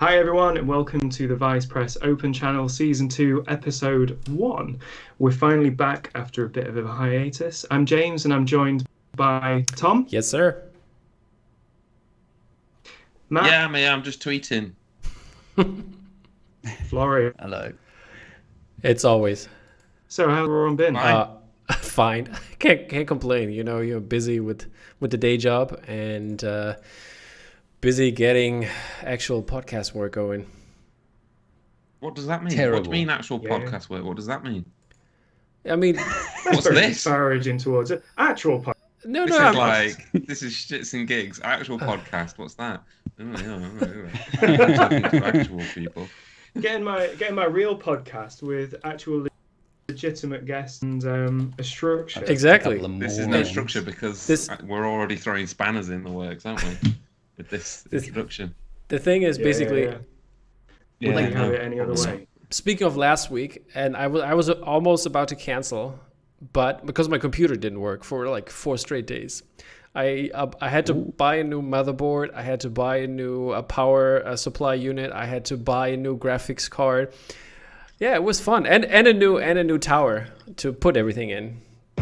Hi everyone and welcome to the Vice Press Open Channel Season 2 Episode 1. We're finally back after a bit of a hiatus. I'm James and I'm joined by Tom. Yes, sir. Matt. Yeah, I'm just tweeting. Florey. Hello. It's always. So how's everyone been? Fine. Can't complain. You know, you're busy with the day job and busy getting actual podcast work going. What does that mean? Terrible. What do you mean actual podcast work? What does that mean? I mean, what's this? Disparaging towards it. Actual podcast. No. This is like this is shits and gigs. Actual podcast. What's that? I'm talking to actual people. Getting my real podcast with actual legitimate guests and a structure. Exactly. This is no structure because we're already throwing spanners in the works, aren't we? With this introduction. The thing is basically. Yeah. Wouldn't have it any other way. Speaking of last week, and I was almost about to cancel, but because my computer didn't work for like 4 straight days, I had to buy a new motherboard. I had to buy a new power supply unit. I had to buy a new graphics card. Yeah, it was fun, and a new tower to put everything in,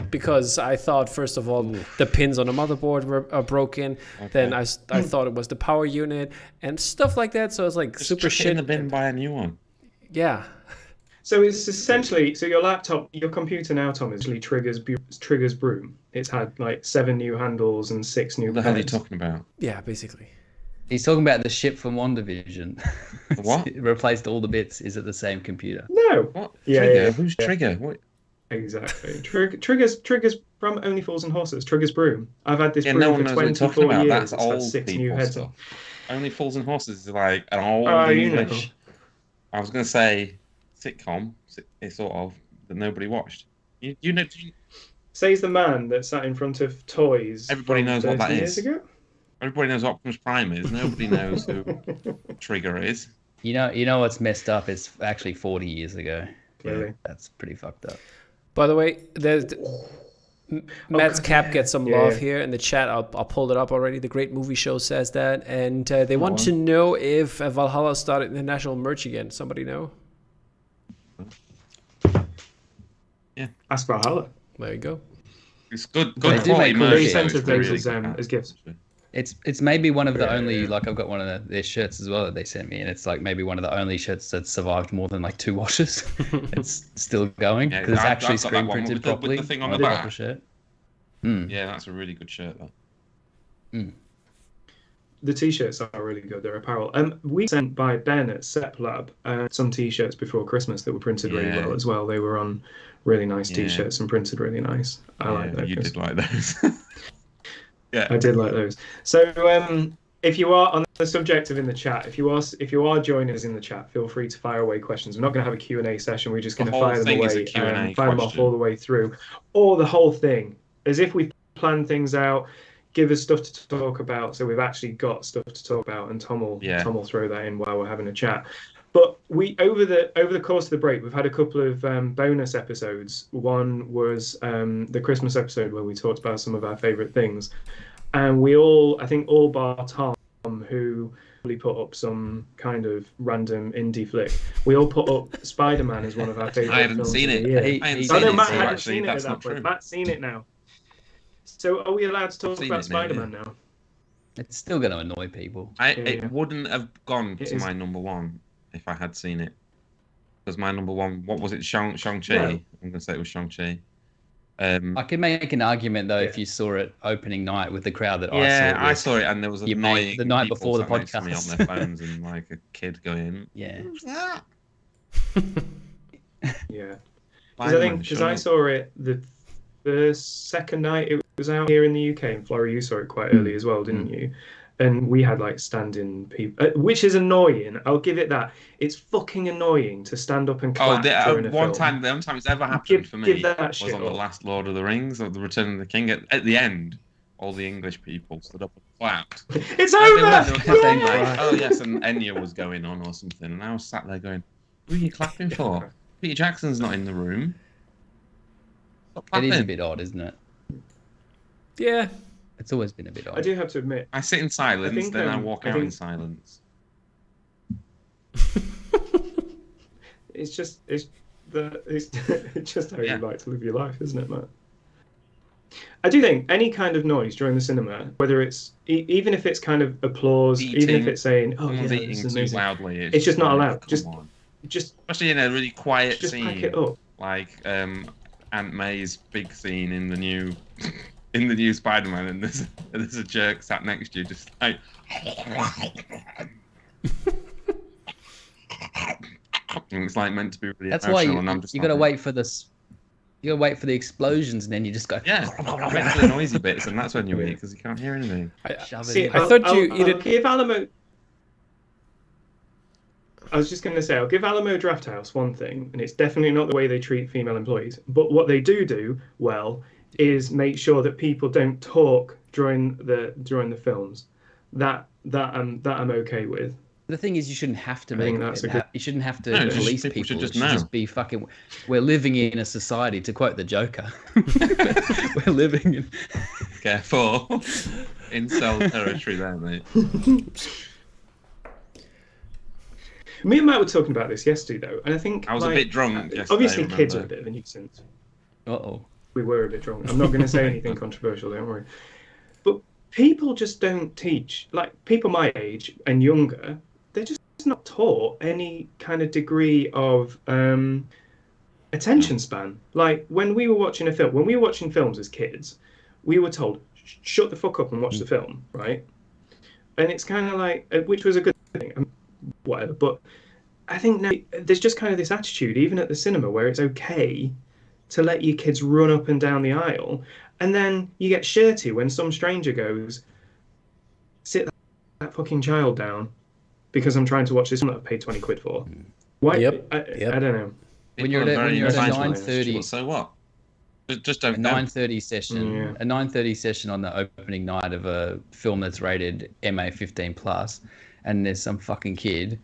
because I thought first of all the pins on the motherboard were broken. Okay. Then I thought it was the power unit and stuff like that. So it's like just super shit. In the bin, buy a new one. Yeah. So it's essentially your computer now, Tom, actually triggers Broom. It's had like 7 new handles and 6 new. What the hell are you talking about? Yeah, basically. He's talking about the ship from WandaVision. What? It replaced all the bits. Is it the same computer? No. What? Trigger? Yeah. Who's Trigger? What? Exactly. Triggers from Only Fools and Horses. Triggers Broom. I've had this Broom no one for knows 24 what you're talking about. years. That's old 6 people new heads. Stuff. Only Fools and Horses is like an old English. You know. I was going to say sitcom, sort of, that nobody watched. You know. Says the man that sat in front of toys. Everybody knows what that is. Ago? Everybody knows what Optimus Prime is. Nobody knows who Trigger is. You know what's messed up? It's actually 40 years ago. Really? Yeah, that's pretty fucked up. By the way, Matt's cap gets some love here in the chat. I'll pull it up already. The Great Movie Show says that, and they want to know if Valhalla started international merch again. Somebody know? Yeah, ask Valhalla. There you go. It's good. They Good quality merch. They sent us those as gifts. It's maybe one of the only, like, I've got one of their shirts as well that they sent me, and it's like maybe one of the only shirts that's survived more than like 2 washes. It's still going because it's actually screen printed properly. With the thing on the back. Shirt. Yeah, that's a really good shirt though. The t-shirts are really good. They're apparel. We sent by Ben at Sep Lab some t-shirts before Christmas that were printed really well as well. They were on really nice t-shirts and printed really nice. I like those. You did like those. Yeah, I did like those. So if you are on the subject of in the chat, if you are joining us in the chat, feel free to fire away questions. We're not going to have a Q&A session. We're just going to fire them away and fire them off all the way through, or the whole thing, as if we've planned things out. Give us stuff to talk about, so we've actually got stuff to talk about, and Tom will throw that in while we're having a chat. But we over the course of the break, we've had a couple of bonus episodes. One was the Christmas episode where we talked about some of our favourite things, and I think all bar Tom, who really put up some kind of random indie flick. We all put up Spider-Man as one of our favourite. I haven't seen it. I haven't seen it. Matt So hadn't actually, seen it that's at not that point. true. Matt's seen it now. So are we allowed to talk about Spider-Man now? It's still going to annoy people. It wouldn't have gone to my number 1 if I had seen it. Because my number 1, what was it? Shang-Chi? No. I'm going to say it was Shang-Chi. I can make an argument though if you saw it opening night with the crowd that I saw. Yeah, I saw it, and there was annoying the night people before the sat next to me podcast on their phones, and like a kid going, Yeah. "Who's that?" Yeah. Spider-Man, Because I saw it the second night it was out here in the UK, and Florey, you saw it quite early as well, didn't you? And we had like stand-in people, which is annoying. I'll give it that. It's fucking annoying to stand up and clap during a film. The only time it's ever happened for me was on up. the last Lord of the Rings, or the Return of the King. At the end, all the English people stood up and clapped. It's And over! they were clapping like, oh yes, and Enya was going on or something, and I was sat there going, "Who are you clapping for? Peter Jackson's not in the room." Stop It clapping. is a bit odd, isn't it? Yeah. It's always been a bit odd. I do have to admit. I sit in silence, then I walk out in silence. It's just it's just how you like to live your life, isn't it, Matt? I do think any kind of noise during the cinema, whether it's even if it's kind of applause, even if it's saying, "Oh yeah, eating this is amazing," too loudly, it's just not allowed. Just especially in a really quiet just scene, pack it up. like Aunt May's big scene in the new Spider-Man, and there's a jerk sat next to you, just like. And it's like meant to be really That's emotional, why and I'm just you gotta wait for this. You gotta wait for the explosions, and then you just go. Yeah, wait for the noisy bits, and that's when you eat because you can't hear anything. I thought you I'll give Alamo. I was just going to say, I'll give Alamo Drafthouse one thing, and it's definitely not the way they treat female employees. But what they do well is make sure that people don't talk during the films. That I'm okay with. The thing is, you shouldn't have to you shouldn't have to police people. Should just just be fucking. We're living in a society, to quote the Joker. We're living in. Careful, incel territory there, mate. Me and Matt were talking about this yesterday, though, and I think I was a bit drunk yesterday. Obviously, kids are a bit of a nuisance. We were a bit drunk. I'm not going to say anything controversial, don't worry. But people just don't teach. Like, people my age and younger, they're just not taught any kind of degree of attention span. Like, when we were watching a film, when we were watching films as kids, we were told, shut the fuck up and watch the film, right? And it's kind of like, which was a good thing. Whatever, but I think now there's just kind of this attitude, even at the cinema, where it's okay to let your kids run up and down the aisle, and then you get shirty when some stranger goes, sit that fucking child down because I'm trying to watch this one that I paid 20 quid for. Why? Yep. I don't know. When you're at a 9:30, so what? Just don't. A 9:30 session. Yeah. A 9:30 session on the opening night of a film that's rated MA 15+. And there's some fucking kid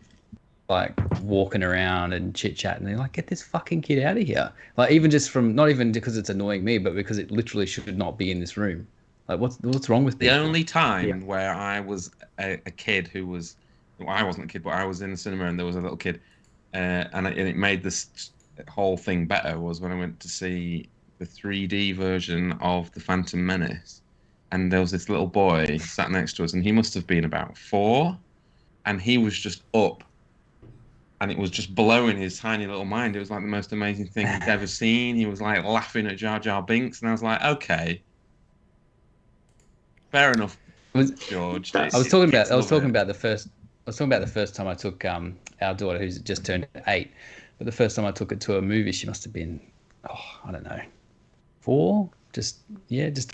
like walking around and chit-chatting. They're like, get this fucking kid out of here. Like, even just from, not even because it's annoying me, but because it literally should not be in this room. Like, what's wrong with the people? Only time where I was a kid who was, well, I wasn't a kid, but I was in the cinema and there was a little kid, and it made this whole thing better, was when I went to see the 3D version of The Phantom Menace. And there was this little boy sat next to us, and he must have been about 4. And he was just up, and it was just blowing his tiny little mind. It was like the most amazing thing he'd ever seen. He was like laughing at Jar Jar Binks, and I was like, okay, fair enough, George. I was talking about the first time I took our daughter, who's just turned 8, but the first time I took her to a movie, she must have been, I don't know, 4, just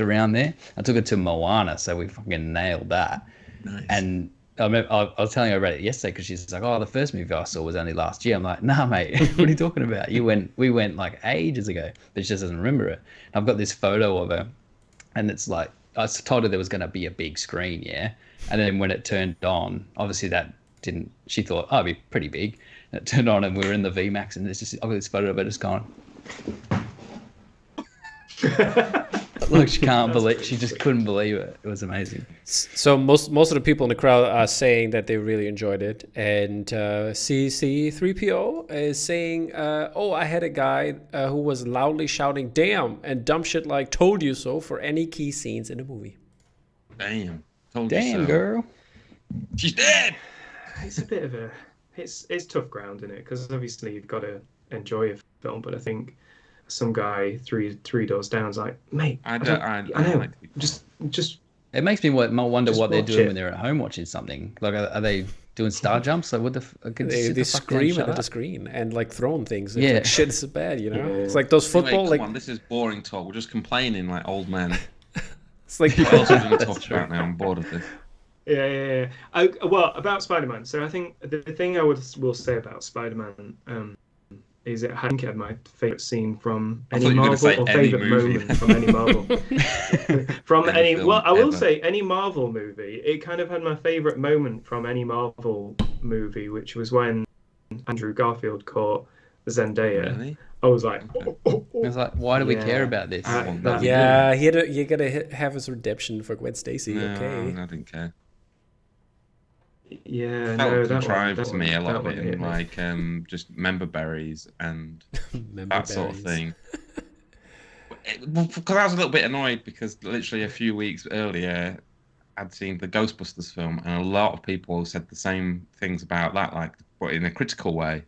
around there. I took her to Moana, so we fucking nailed that. Nice. And I was telling her about it yesterday because she's like, "Oh, the first movie I saw was only last year." I'm like, "Nah, mate, what are you talking about? We went like ages ago, but she just doesn't remember it." And I've got this photo of her, and it's like I told her there was going to be a big screen, yeah. And then when it turned on, obviously that didn't. She thought, "Oh, it'd be pretty big." And it turned on, and we were in the VMAX, and I've got this photo of her just gone. Look, she just couldn't believe it. It was amazing. So most of the people in the crowd are saying that they really enjoyed it, and CC3PO is saying, I had a guy who was loudly shouting "damn" and dumb shit like "told you so" for any key scenes in the movie. Damn, damn, girl, she's dead. It's a bit of a it's tough ground, isn't it? Because obviously you've got to enjoy a film, but I think some guy three doors down is like, mate, I know. Like, just. It makes me wonder what they're doing when they're at home watching something. Like, are they doing star jumps? Like, what they scream at the screen and like throwing things. Yeah, like, shit is bad, you know. Yeah. It's like those football. Anyway, come on, this is boring talk. We're just complaining like old men. It's like what else are we going to talk about now? I'm bored of this. Yeah. Well, about Spider-Man. So I think the thing I will say about Spider-Man is I think it had my favourite scene from any Marvel or favourite moment from any Marvel. From any, well, I will say any Marvel movie. It kind of had my favourite moment from any Marvel movie, which was when Andrew Garfield caught Zendaya. Really? I was like, I was like, why do we care about this? you gotta have his redemption for Gwen Stacy. No, okay, I didn't care. Yeah, felt no, contrived to me a lot of it, hit and me. like just member berries and Member that sort of berries. thing. Because I was a little bit annoyed because literally a few weeks earlier I'd seen the Ghostbusters film, and a lot of people said the same things about that, like, but in a critical way.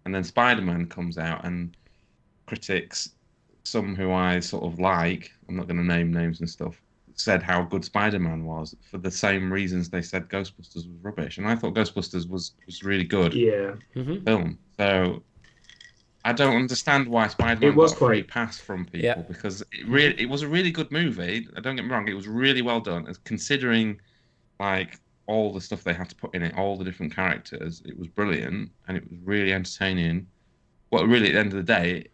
And then Spider-Man comes out, and critics, some who I sort of like, I'm not going to name names and stuff, said how good Spider-Man was for the same reasons they said Ghostbusters was rubbish. And I thought Ghostbusters was really good Yeah, film. So I don't understand why it Spider-Man was got a free quite. pass from Yeah. people, because it was a really good movie. Don't get me wrong, it was really well done. Considering like all the stuff they had to put in it, all the different characters, it was brilliant and it was really entertaining. But really, at the end of the day, it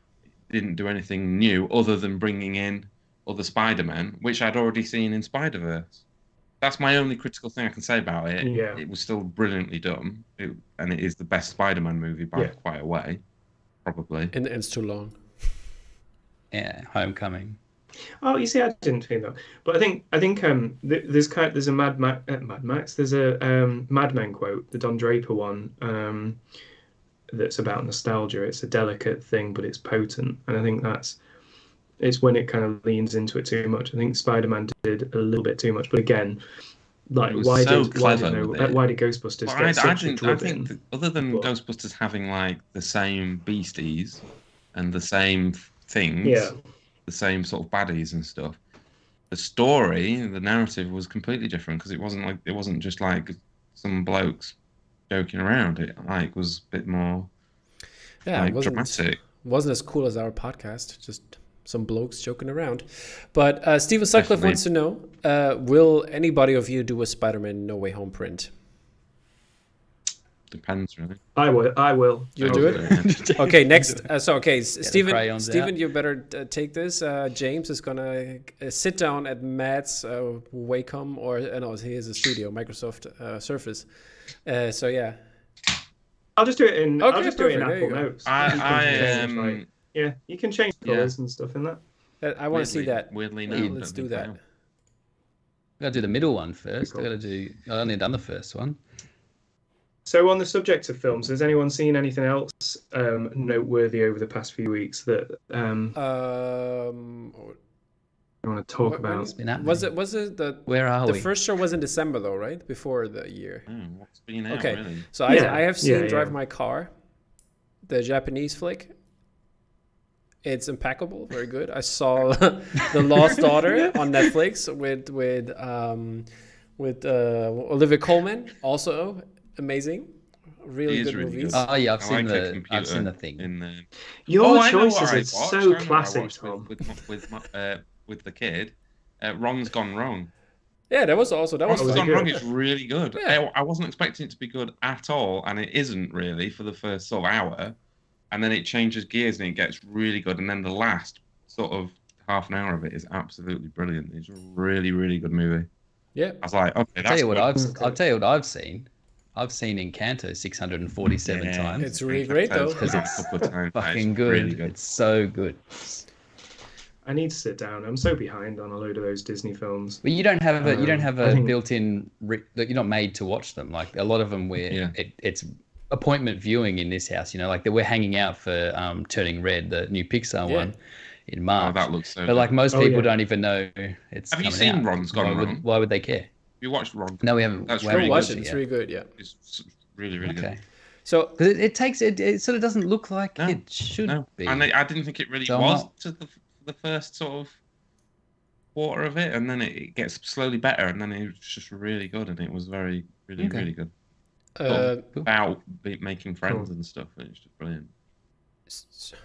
didn't do anything new other than bringing in other Spider-Men, which I'd already seen in Spider-Verse. That's my only critical thing I can say about it. Yeah, It was still brilliantly done, and it is the best Spider-Man movie by yeah. quite a way, probably. And it's too long. Yeah, Homecoming. Oh, you see, I didn't think that, but I think there's a Mad Max. There's a Mad Men quote, the Don Draper one, that's about nostalgia. It's a delicate thing, but it's potent, and I think it's when it kind of leans into it too much. I think Spider-Man did a little bit too much, but again, like It was so clever with it. why did Ghostbusters But get such a I drubbing? think that other than But Ghostbusters having like the same beasties and the same things, yeah, the same sort of baddies and stuff, the story, the narrative was completely different, because it wasn't just like some blokes joking around. It like was a bit more Yeah, like it dramatic. wasn't as cool as our podcast. Just some blokes joking around. But Steven Sutcliffe Definitely. wants to know: will anybody of you do a Spider-Man No Way Home print? Depends really. I will. You'll I'll do it. Okay, next. Steven, crayons Steven, out. you better take this. James is gonna sit down at Matt's Wacom, or no, he has a studio, Microsoft Surface. So yeah. I'll just do it in. Okay, I'll just do it in perfect. There Apple you go. Notes. I You can change colors and stuff in that. I want to see that. Weirdly, no. Let's do that. I gotta do the middle one first. Cool. I only done the first one. So on the subject of films, has anyone seen anything else noteworthy over the past few weeks that you want to talk about? It's been happening. Was it the Where are the we? first show was in December though, right? Before the year. What's been out, Okay. really? So Yeah, I have seen yeah, Drive yeah. My Car, the Japanese flick. It's impeccable, very good. I saw The Lost Daughter on Netflix with Olivia Colman, also amazing. Really He is good really movies. good. Oh yeah, I like the computer I've seen the thing. in the. Your I know what choices I are watched. so I know what I classic, watched Tom. with the kid. Wrong's Gone Wrong. Yeah, that was Wrong's really Gone good. Wrong is really good. Yeah. I wasn't expecting it to be good at all, and it isn't really for the first sort of hour, and then it changes gears and it gets really good, and then the last sort of half an hour of it is absolutely brilliant. It's a really, really good movie. Yeah. I was like, okay, I'll that's tell you what good. I'll tell you what I've seen. I've seen Encanto 647 Yeah. times. It's really great though. Because it's a couple of times. fucking It's good. really good. It's so good. I need to sit down. I'm so behind on a load of those Disney films. But you don't have I a think- built-in that you're not made to watch them. Like a lot of them, where it's appointment viewing in this house. You know, like we're hanging out for Turning Red, the new Pixar one in March. Oh, that looks so But good. like most Oh, people yeah. don't even know it's. Have you coming seen out. Ron's Gone Wrong? Why would they care? You watched Ron? No, we haven't. That's we really haven't Go watch watched it. It's yet. really good. Yeah. It's really, really Okay. good. So Because it takes it sort of doesn't look like No, it should No, be. and I didn't think it really So I'm was not- to the first sort of quarter of it, and then it gets slowly better, and then it was just really good, and it was really, really, Okay. really good. uh, About making friends and stuff, and it's just brilliant.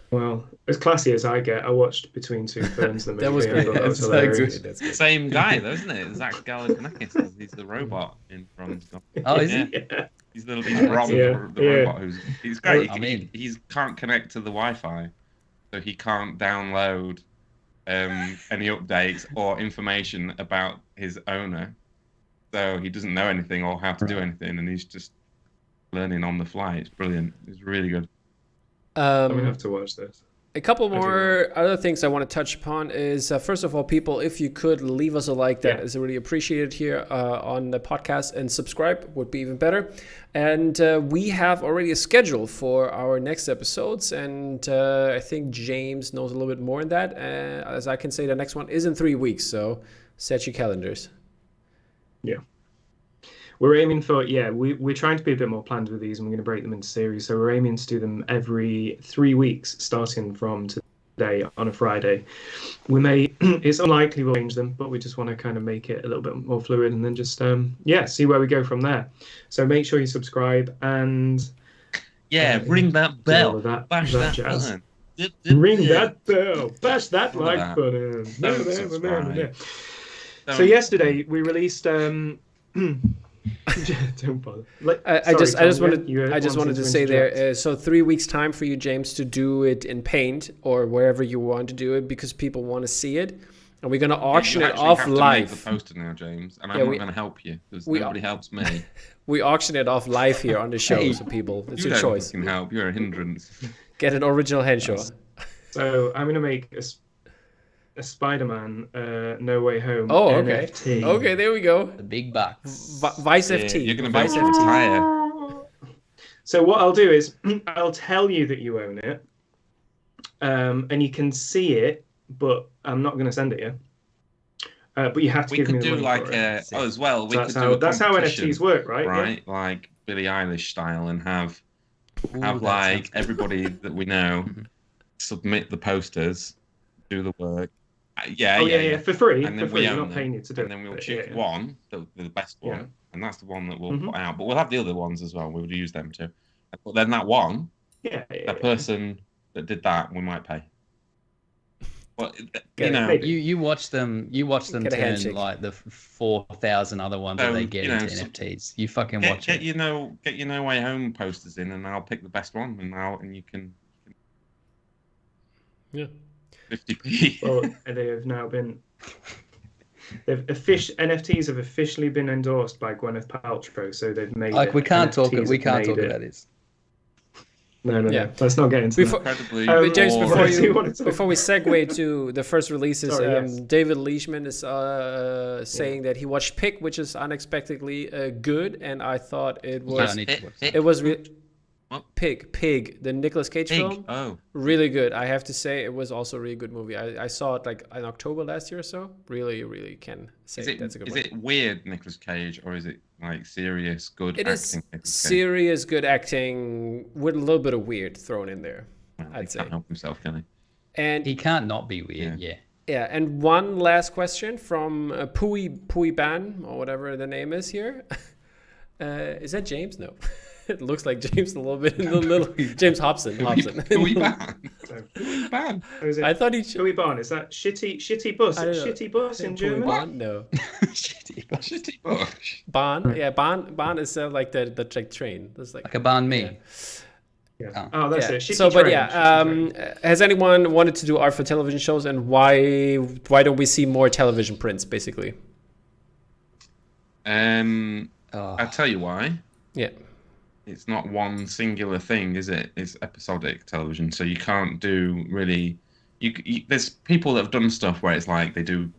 Well, as classy as I get, I watched Between Two Ferns the movie. that was I great. thought that was That's hilarious. good. That's good. Same guy, though, isn't it? Zach Galifianakis. He's the robot in Ron's Gone. Oh, is he? Yeah. He's Ron, Yeah, the yeah. robot. He's great. I mean- he can't connect to the Wi-Fi, so he can't download any updates or information about his owner. So he doesn't know anything or how to do anything, and he's just learning on the fly. It's brilliant. It's really good. I'm gonna have to watch this. A couple more other things I want to touch upon is, first of all, people, if you could leave us a like, that is really appreciated here on the podcast, and subscribe would be even better. And we have already a schedule for our next episodes, and I think James knows a little bit more in that. As I can say, the next one is in 3 weeks, so set your calendars. Yeah. We're aiming for, we're trying to be a bit more planned with these, and we're going to break them into series. So we're aiming to do them every 3 weeks, starting from today on a Friday. We may, it's unlikely we'll change them, but we just want to kind of make it a little bit more fluid, and then just, see where we go from there. So make sure you subscribe and... ring that bell. Bash that button. Ring that bell. Bash that like button. So yesterday we released... Don't bother. I just wanted to say there. So 3 weeks time for you, James, to do it in Paint or wherever you want to do it, because people want to see it, and we're going to auction it off live. Make the poster now, James, and I'm not going to help you because nobody helps me. We auction it off live here on the show, so people, it's your choice. You can help. You're a hindrance. Get an original Henshaw. So I'm going to make a Spider-Man No Way Home NFT. Okay, there we go. The big bucks. Vice FT. You're going to be able to retire. So what I'll do is I'll tell you that you own it, and you can see it, but I'm not going to send it you. But you have to give me the money for it. As well. That's how NFTs work, right? Right, like Billie Eilish style, and have like everybody that we know submit the posters, do the work. For free. And then we're not paying you to do it. And then we'll choose one, the best one, and that's the one that we'll put out. But we'll have the other ones as well. We'll use them too. But then that one, the person that did that, we might pay. But you watch them turn like the 4,000 other ones that they get into NFTs. You fucking watch it. Get your No Way Home posters in, and I'll pick the best one, and you can. Yeah. 50p. Well, they have now been. NFTs have officially been endorsed by Gwyneth Paltrow, so they've made. We can't talk about it. No. Let's not get into that. James, before we segue to the first releases, David Leishman is saying that he watched Pig, which is unexpectedly good, and I thought it was Pig, the Nicolas Cage film. Oh, really good. I have to say, it was also a really good movie. I saw it like in October last year or so. Really, really can say that's a good one. Is it weird Nicolas Cage, or is it like serious good acting? It is serious good acting with a little bit of weird thrown in there. I'd say. He can't help himself, can he? And he can't not be weird. Yeah. And one last question from Pui Ban, or whatever the name is here. Is that James? No. It looks like James a little bit in the little James Hobson. Pui Ban. I thought he. Pui Ban, is that shitty bus? Shitty bus in German? Ban? No. Shitty bus. Bahn. Yeah, Bahn is like the train. It's like a banh mi. Yeah. Oh, that's it. Shitty so, but train. Has anyone wanted to do art for television shows, and why don't we see more television prints, basically? I'll tell you why. Yeah. It's not one singular thing, is it? It's episodic television, so you can't do really. There's people that have done stuff where it's like they do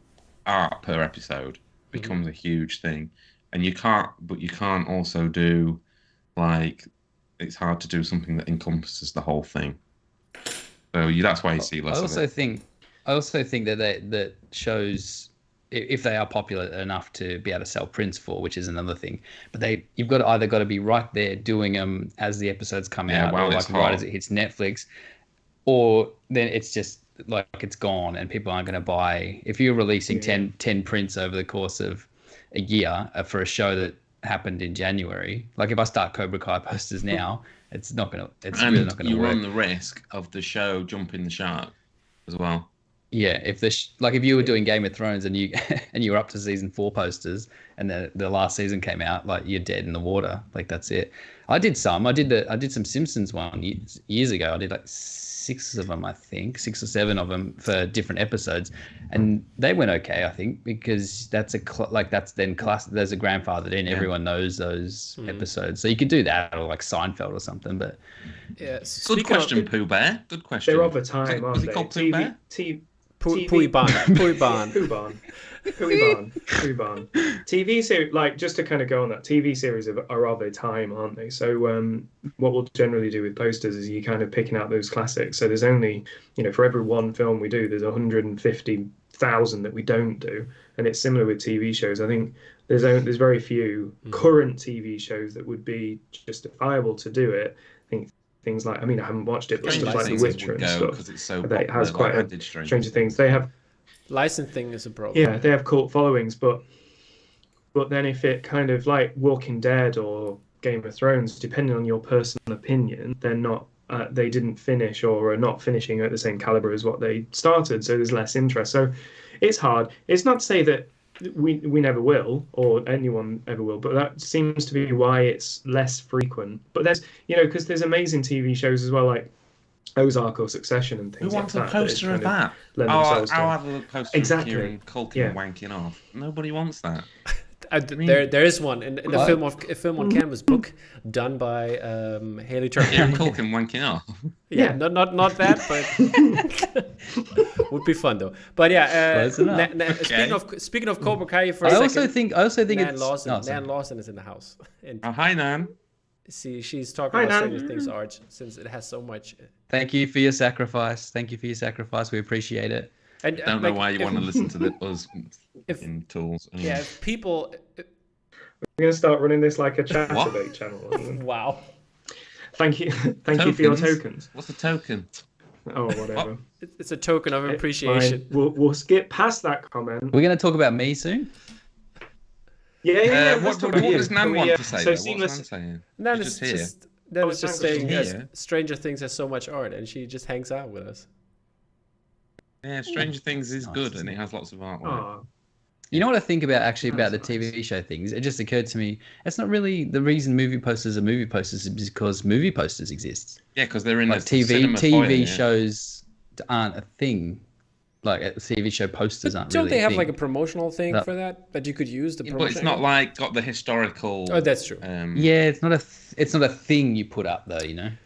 art per episode, becomes a huge thing, and you can't also do like. It's hard to do something that encompasses the whole thing. So that's why you see less. I also think that that shows, if they are popular enough to be able to sell prints for, which is another thing. But you've got to be right there doing them as the episodes come out, or like right as it hits Netflix, or then it's just like it's gone and people aren't going to buy. If you're releasing 10 prints over the course of a year for a show that happened in January, like if I start Cobra Kai posters now, it's really not going to work. You run the risk of the show jumping the shark as well. Yeah, if you were doing Game of Thrones and you were up to season 4 posters and the last season came out, like you're dead in the water. Like that's it. I did some Simpsons one years ago. I did like 6 of them, I think, 6 or 7 of them for different episodes, and they went okay, I think, because that's class. There's a grandfathered in. Everyone knows those episodes, so you could do that, or like Seinfeld or something. But yeah, good question, Pooh Bear. Good question. They're of a time, aren't they? Was he called Pooh Bear? Pooey Barn. TV series, like, just to kind of go on that, TV series are of a time, aren't they? So what we'll generally do with posters is you kind of picking out those classics. So there's only, for every one film we do, there's 150,000 that we don't do, and it's similar with TV shows. I think there's very few current TV shows that would be justifiable to do it. I think things like, I haven't watched it, but stuff like The Witcher and stuff. It's so it has quite a Stranger Things. They have licensing is a problem. Yeah, they have cult followings, but then if it kind of like Walking Dead or Game of Thrones, depending on your personal opinion, they're not. They didn't finish or are not finishing at the same caliber as what they started, so there's less interest. So it's hard. It's not to say that we never will, or anyone ever will, but that seems to be why it's less frequent. But there's, because there's amazing TV shows as well, like Ozark or Succession and things like that. Who wants a poster of that? I'll have a poster of Kieran Culkin wanking off. Nobody wants that. There is one in a film on canvas book done by Haley Turner. Kieran Culkin wanking off. Yeah, not that, but would be fun though. But yeah, speaking of Cobra Kai, for a second, I also think Nan it's Lawson. Nan Lawson is in the house. And hi, Nan. See, she's talking about Stranger Things art, since it has so much. Thank you for your sacrifice. We appreciate it. I don't know why you want to listen to us in tools. Yeah, if people. We're going to start running this like a chat debate channel. Wow. Thank you for your tokens. What's a token? Oh, whatever. It's a token of appreciation. We'll skip past that comment. We're going to talk about me soon. Yeah. What does Nan want to say? So Seamless. What's Nan saying? Nan is just saying here. Stranger Things has so much art, and she just hangs out with us. Yeah, Stranger Things is good, and it has lots of artwork. You know what I think about the TV show things? It just occurred to me, it's not really the reason movie posters are movie posters is because movie posters exist. Yeah, because they're in like TV shows aren't a thing. Like TV show posters aren't really. Don't they have like a promotional thing for that you could use the promotion? But it's not like got the historical. Oh, that's true. Yeah, it's not a thing you put up though.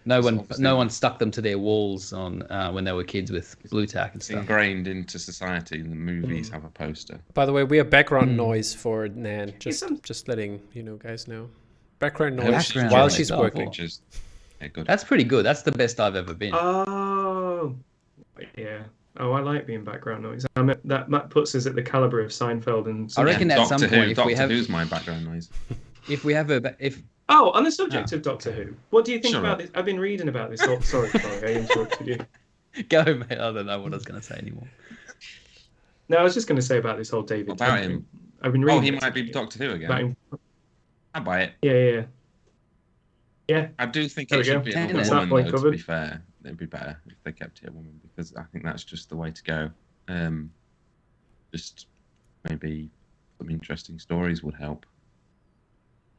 No one stuck them to their walls on when they were kids with blue tack and stuff. It's ingrained into society. The movies have a poster. By the way, we have background noise for Nan. Just letting guys know. Background noise while she's working. Yeah, good. That's pretty good. That's the best I've ever been. Oh, yeah. Oh, I like being background noise. That puts us at the caliber of Seinfeld and. I reckon at some point, Doctor Who's my background noise. If we have on the subject of Doctor Who, what do you think about this? I've been reading about this. Sorry, I interrupted you. Go, mate. I don't know what I was going to say anymore. No, I was just going to say about this whole David. About him. I've been reading. Oh, he might be Doctor Who again. I'll buy it. Yeah. I do think it should be a woman, though, to be fair. It'd be better if they kept it a woman, because I think that's just the way to go. Just maybe some interesting stories would help.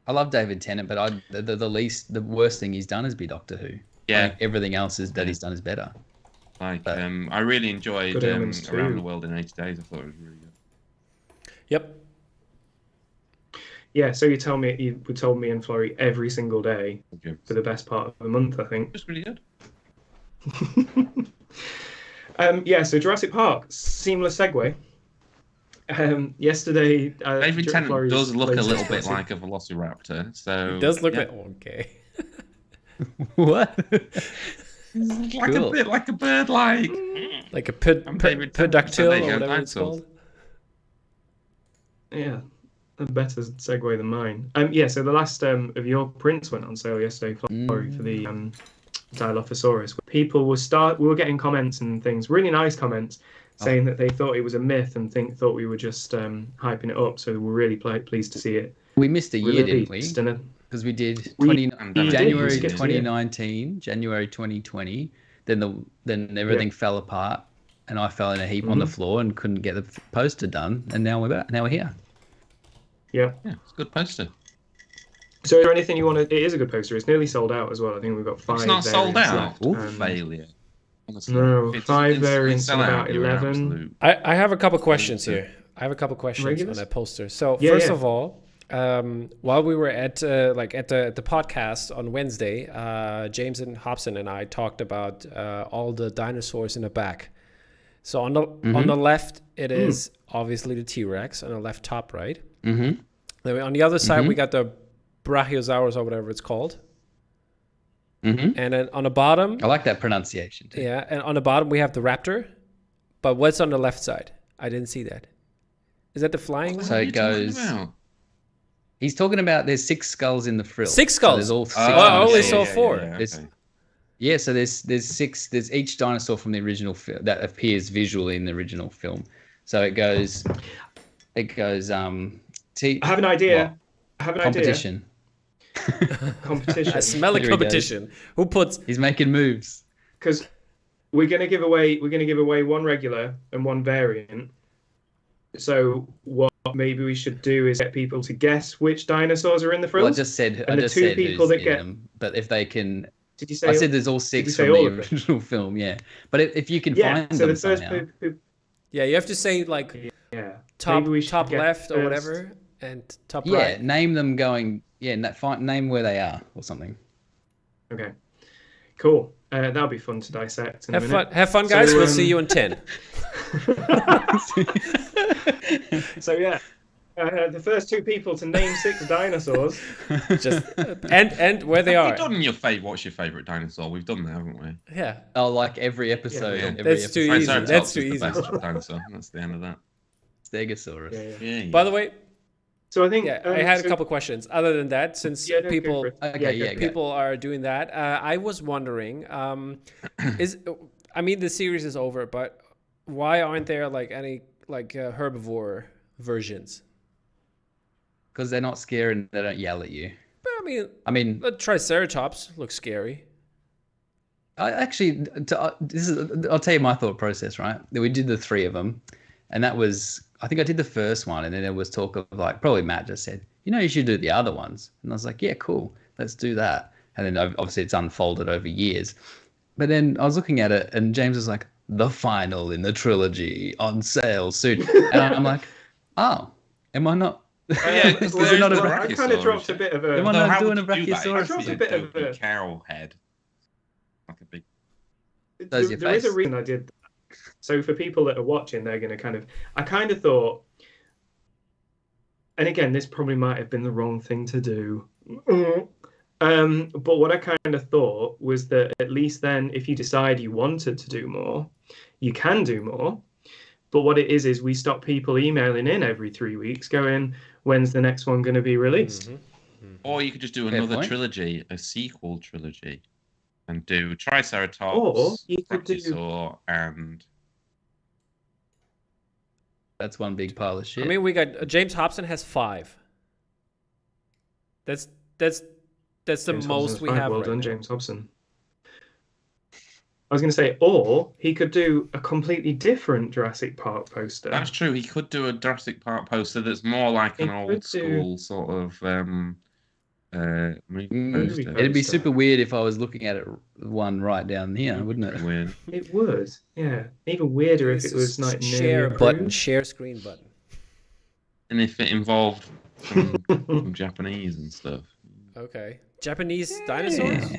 I love David Tennant, but the worst thing he's done is be Doctor Who. Yeah. Like everything else that he's done is better. Like, I really enjoyed Around the World in 80 Days. I thought it was really good. Yep. Yeah, so you would tell me and Florey every single day for the best part of the month, I think. It's really good. So Jurassic Park, seamless segue. Yesterday, David Tennant does look a little bit like a velociraptor, so he does look okay. What? Like a bit like a bird, like a pedactyl or whatever it's called. Yeah, a better segue than mine. So the last of your prints went on sale yesterday, Florey, for the Dilophosaurus. People we were getting comments and things, really nice comments, saying that they thought it was a myth and thought we were just hyping it up. So we're really pleased to see it. We missed a year, didn't we? Because we did January 2019, January 2020. Then everything fell apart, and I fell in a heap on the floor and couldn't get the poster done. And now we're here. Yeah, it's a good poster. So is there anything you want to... It is a good poster. It's nearly sold out as well. I think we've got 5. It's not sold out. Left. Failure. Honestly, No, it's 5 instantly variants sell and out, about you're an 11. absolute I have a couple questions here. I have a couple questions Regulars? on that poster. So Yeah, first yeah. of all, while we were at the podcast on Wednesday, James and Hobson and I talked about all the dinosaurs in the back. So on the left, it is obviously the T-Rex on the left top, right? Mm-hmm. Then on the other side, we got the Brachiosaurus or whatever it's called. Mm-hmm. And then on the bottom, I like that pronunciation too. yeah, and on the bottom we have the raptor. But what's on the left side? I didn't see that. Is that the flying one? So it goes. He's talking about there's 6 skulls in the frill. 6 skulls. So there's all 6. I only saw 4. Yeah, so there's 6. There's each dinosaur from the original film that appears visually in the original film. So it goes. I have an idea. Competition. Competition. I smell a competition. Who puts? He's making moves. Because we're gonna give away one regular and one variant. So what maybe we should do is get people to guess which dinosaurs are in the frills. Well, I just said people that get them, but if they can. Did you say? I said there's all 6 from the original film. Yeah, but if you can find them the first somehow. Yeah, you have to say like top left or whatever and top right. Yeah, name them going. Yeah, name where they are or something. Okay, cool. That'll be fun to dissect. Have fun, guys. We'll see you in 10. So yeah, the first 2 people to name 6 dinosaurs. Just and where they are. What's your favorite dinosaur? We've done that, haven't we? Yeah. Oh, like every episode. Yeah. That's too easy. That's too easy. The dinosaur. That's the end of that. Stegosaurus. Yeah. By the way. So I think I had a couple questions. Other than that, since people are doing that, I was wondering, the series is over, but why aren't there like any herbivore versions? Because they're not scary and they don't yell at you. But I mean, the Triceratops looks scary. I'll tell you my thought process, right? We did the 3 of them, and that was. I think I did the first one, and then there was talk of probably Matt just said, you should do the other ones. And I was like, yeah, cool, let's do that. And then obviously it's unfolded over years. But then I was looking at it, and James was like, the final in the trilogy on sale soon. And I'm like, oh, am I not? I kind of dropped a bit of a. Am I not doing a Brachiosaurus? I dropped a bit of a cow head. Like a big. There is a reason I did that. So for people that are watching, they're going to I kind of thought, and again, this probably might have been the wrong thing to do. But what I kind of thought was that at least then, if you decide you wanted to do more, you can do more. But what it is we stop people emailing in every 3 weeks going, when's the next one going to be released? Or you could just do another trilogy, a sequel trilogy. And do Triceratops, Brachiosaur, and that's one big pile of shit. I mean, we got James Hobson has 5. That's the James most we have. Well done, James Hobson. I was going to say, or he could do a completely different Jurassic Park poster. That's true. He could do a Jurassic Park poster that's more like an old school sort of movie poster. It'd be super weird if I was looking at it one right down here, wouldn't it? Weird. It would, yeah. Even weirder if it was like share screen button. And if it involved some Japanese and stuff. Okay, Japanese dinosaurs.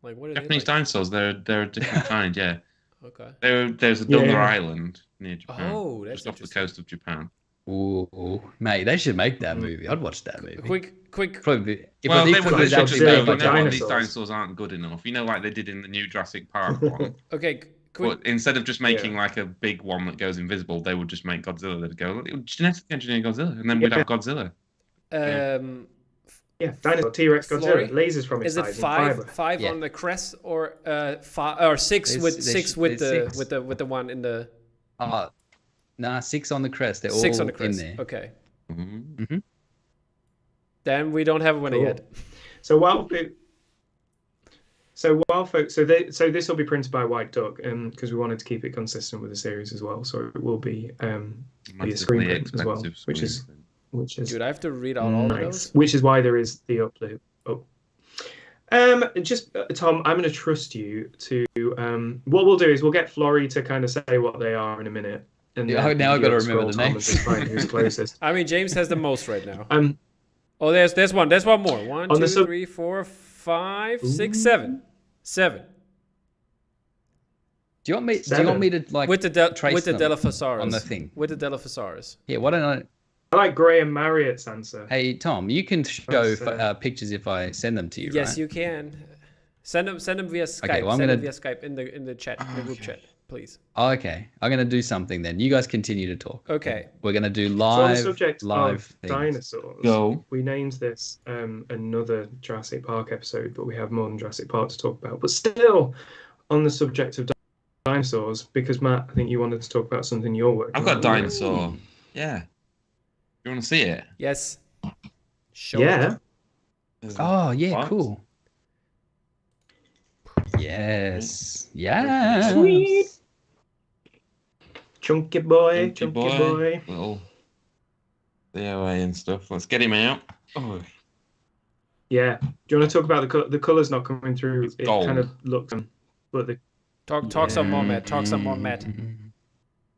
Like what are Japanese dinosaurs? They're a different kind, yeah. Okay. There's a Donner Island near Japan. Oh, that's just off the coast of Japan. Ooh, mate, they should make that movie. I'd watch that movie. Quick. Probably. Well, they would just say, these dinosaurs aren't good enough. Like they did in the new Jurassic Park one. Okay, quick. But instead of just making like a big one that goes invisible, they would just make Godzilla that'd go, genetic engineer Godzilla, and then we'd have Godzilla. Yeah, dinosaur, T-Rex, Godzilla, Florey, lasers from its sides. Is it 5 on the crest, or 5 or 6 with the one in the? Nah, 6 on the crest. They're 6 all on the crest. in there. Okay. Mm-hmm. Then we don't have a winner yet. So folks, this will be printed by White Duck, because we wanted to keep it consistent with the series as well. So it will be a screen print as well, which is Dude, I have to read out all of those. Which is why there is the upload. Just Tom, I'm going to trust you to. What we'll do is we'll get Florey to kind of say what they are in a minute, and now I've got to remember the names. Just find who's closest. I mean, James has the most right now. Oh, there's one. There's one more. 1, 2, 3, 4, 5, 6, 7. 7. Do you want me to like with the trace them Dilophosaurus on the thing? With the Dilophosaurus. Yeah. Why don't I? I like Graham Marriott's answer. Hey Tom, you can show pictures if I send them to you. Yes, right? you can. Send them via Skype. Okay, well, send them via Skype in the chat, in the group chat, please. Oh, okay, I'm gonna do something then. You guys continue to talk. Okay. We're gonna do So on live. the subject live of things. dinosaurs, Go. we named this another Jurassic Park episode, but we have more than Jurassic Park to talk about. But still, on the subject of dinosaurs, because Matt, I think you wanted to talk about something you're working on. I've got a dinosaur. Yeah. You want to see it? Yes. Show Yeah. it. Oh yeah, What? cool. Yes. Yeah. Sweet. Chunky boy. Little DOA and stuff. Let's get him out. Oh. Yeah. Do you want to talk about the colours not coming through? It's it gold. kind of looks, but the Talk some more, Matt. Talk some more, Matt.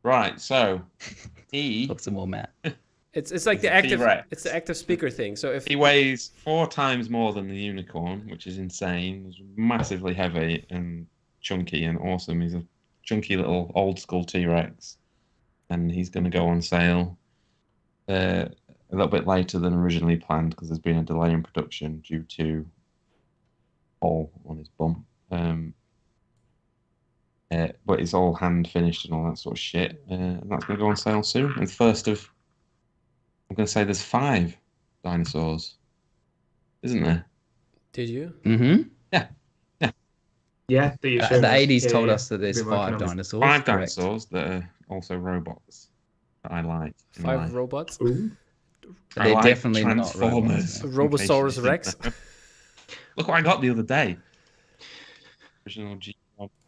Right. So he Talk some more, Matt. It's like the active speaker thing. So if he weighs 4 times more than the unicorn, which is insane. He's massively heavy and chunky and awesome. He's a chunky little old school T-Rex, and he's going to go on sale a little bit later than originally planned because there's been a delay in production due to hole on his bum. But it's all hand finished and all that sort of shit, and that's going to go on sale soon. And first of, I'm going to say there's 5 dinosaurs, isn't there? Did you? Mm-hmm. yeah. The 80s told us that there's 5 dinosaurs. 5 correct? dinosaurs that are also robots that I like. in 5 life. robots. Ooh. I They're like definitely not Transformers. robots. Robosaurus Rex. Look what I got the other day. Original G.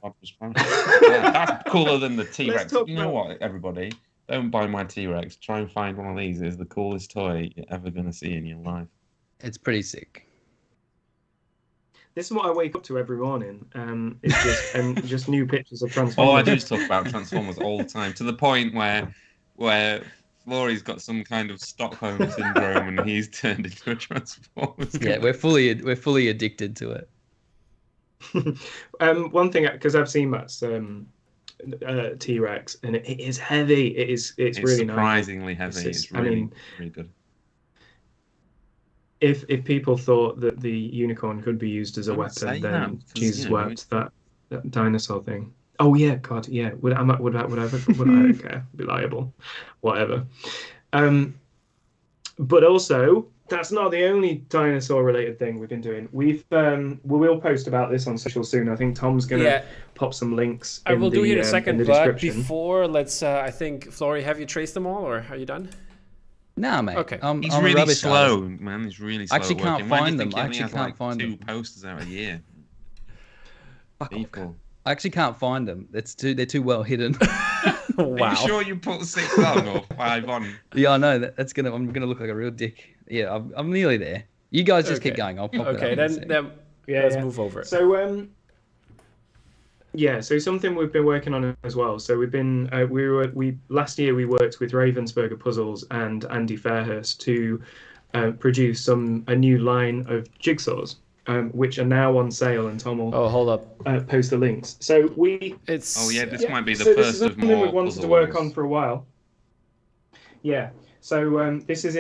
That's cooler than the T-Rex. You know what, everybody? Don't buy my T-Rex. Try and find one of these. It's the coolest toy you're ever going to see in your life. It's pretty sick. This is what I wake up to every morning. It's just new pictures of Transformers. All I do is talk about Transformers all the time, to the point where Florey's got some kind of Stockholm syndrome and he's turned into a Transformers. Yeah, we're fully addicted to it. One thing, because I've seen Matt's T-Rex, and it is heavy. It's really surprisingly nice. heavy. It's really good. If people thought that the unicorn could be used as a weapon, then Jesus wept that dinosaur thing. Oh yeah, God, yeah. Would I okay, be liable, whatever. But also, that's not the only dinosaur-related thing we've been doing. We will post about this on social soon. I think Tom's gonna pop some links. I will do it in a second, but description. before, let's. I think Florey, have you traced them all, or are you done? Nah, mate. Okay. He's I'm really rubbish slow, artist. man. He's really slow. I actually can't find them. I actually can't find 2 them. posters out a year. People. I actually can't find them. They're too well hidden. Wow. Are you sure you put 6 on or 5 on? Yeah, I know. I'm gonna look like a real dick. Yeah, I'm nearly there. You guys just keep going. I'll pop it up. Okay, then let's move over. So so something we've been working on as well. So we've been last year we worked with Ravensburger Puzzles and Andy Fairhurst to produce a new line of jigsaws, which are now on sale, and Tom will hold up. post the links. So this might be the this first is of something more we've wanted puzzles. to work on for a while. Yeah. So this is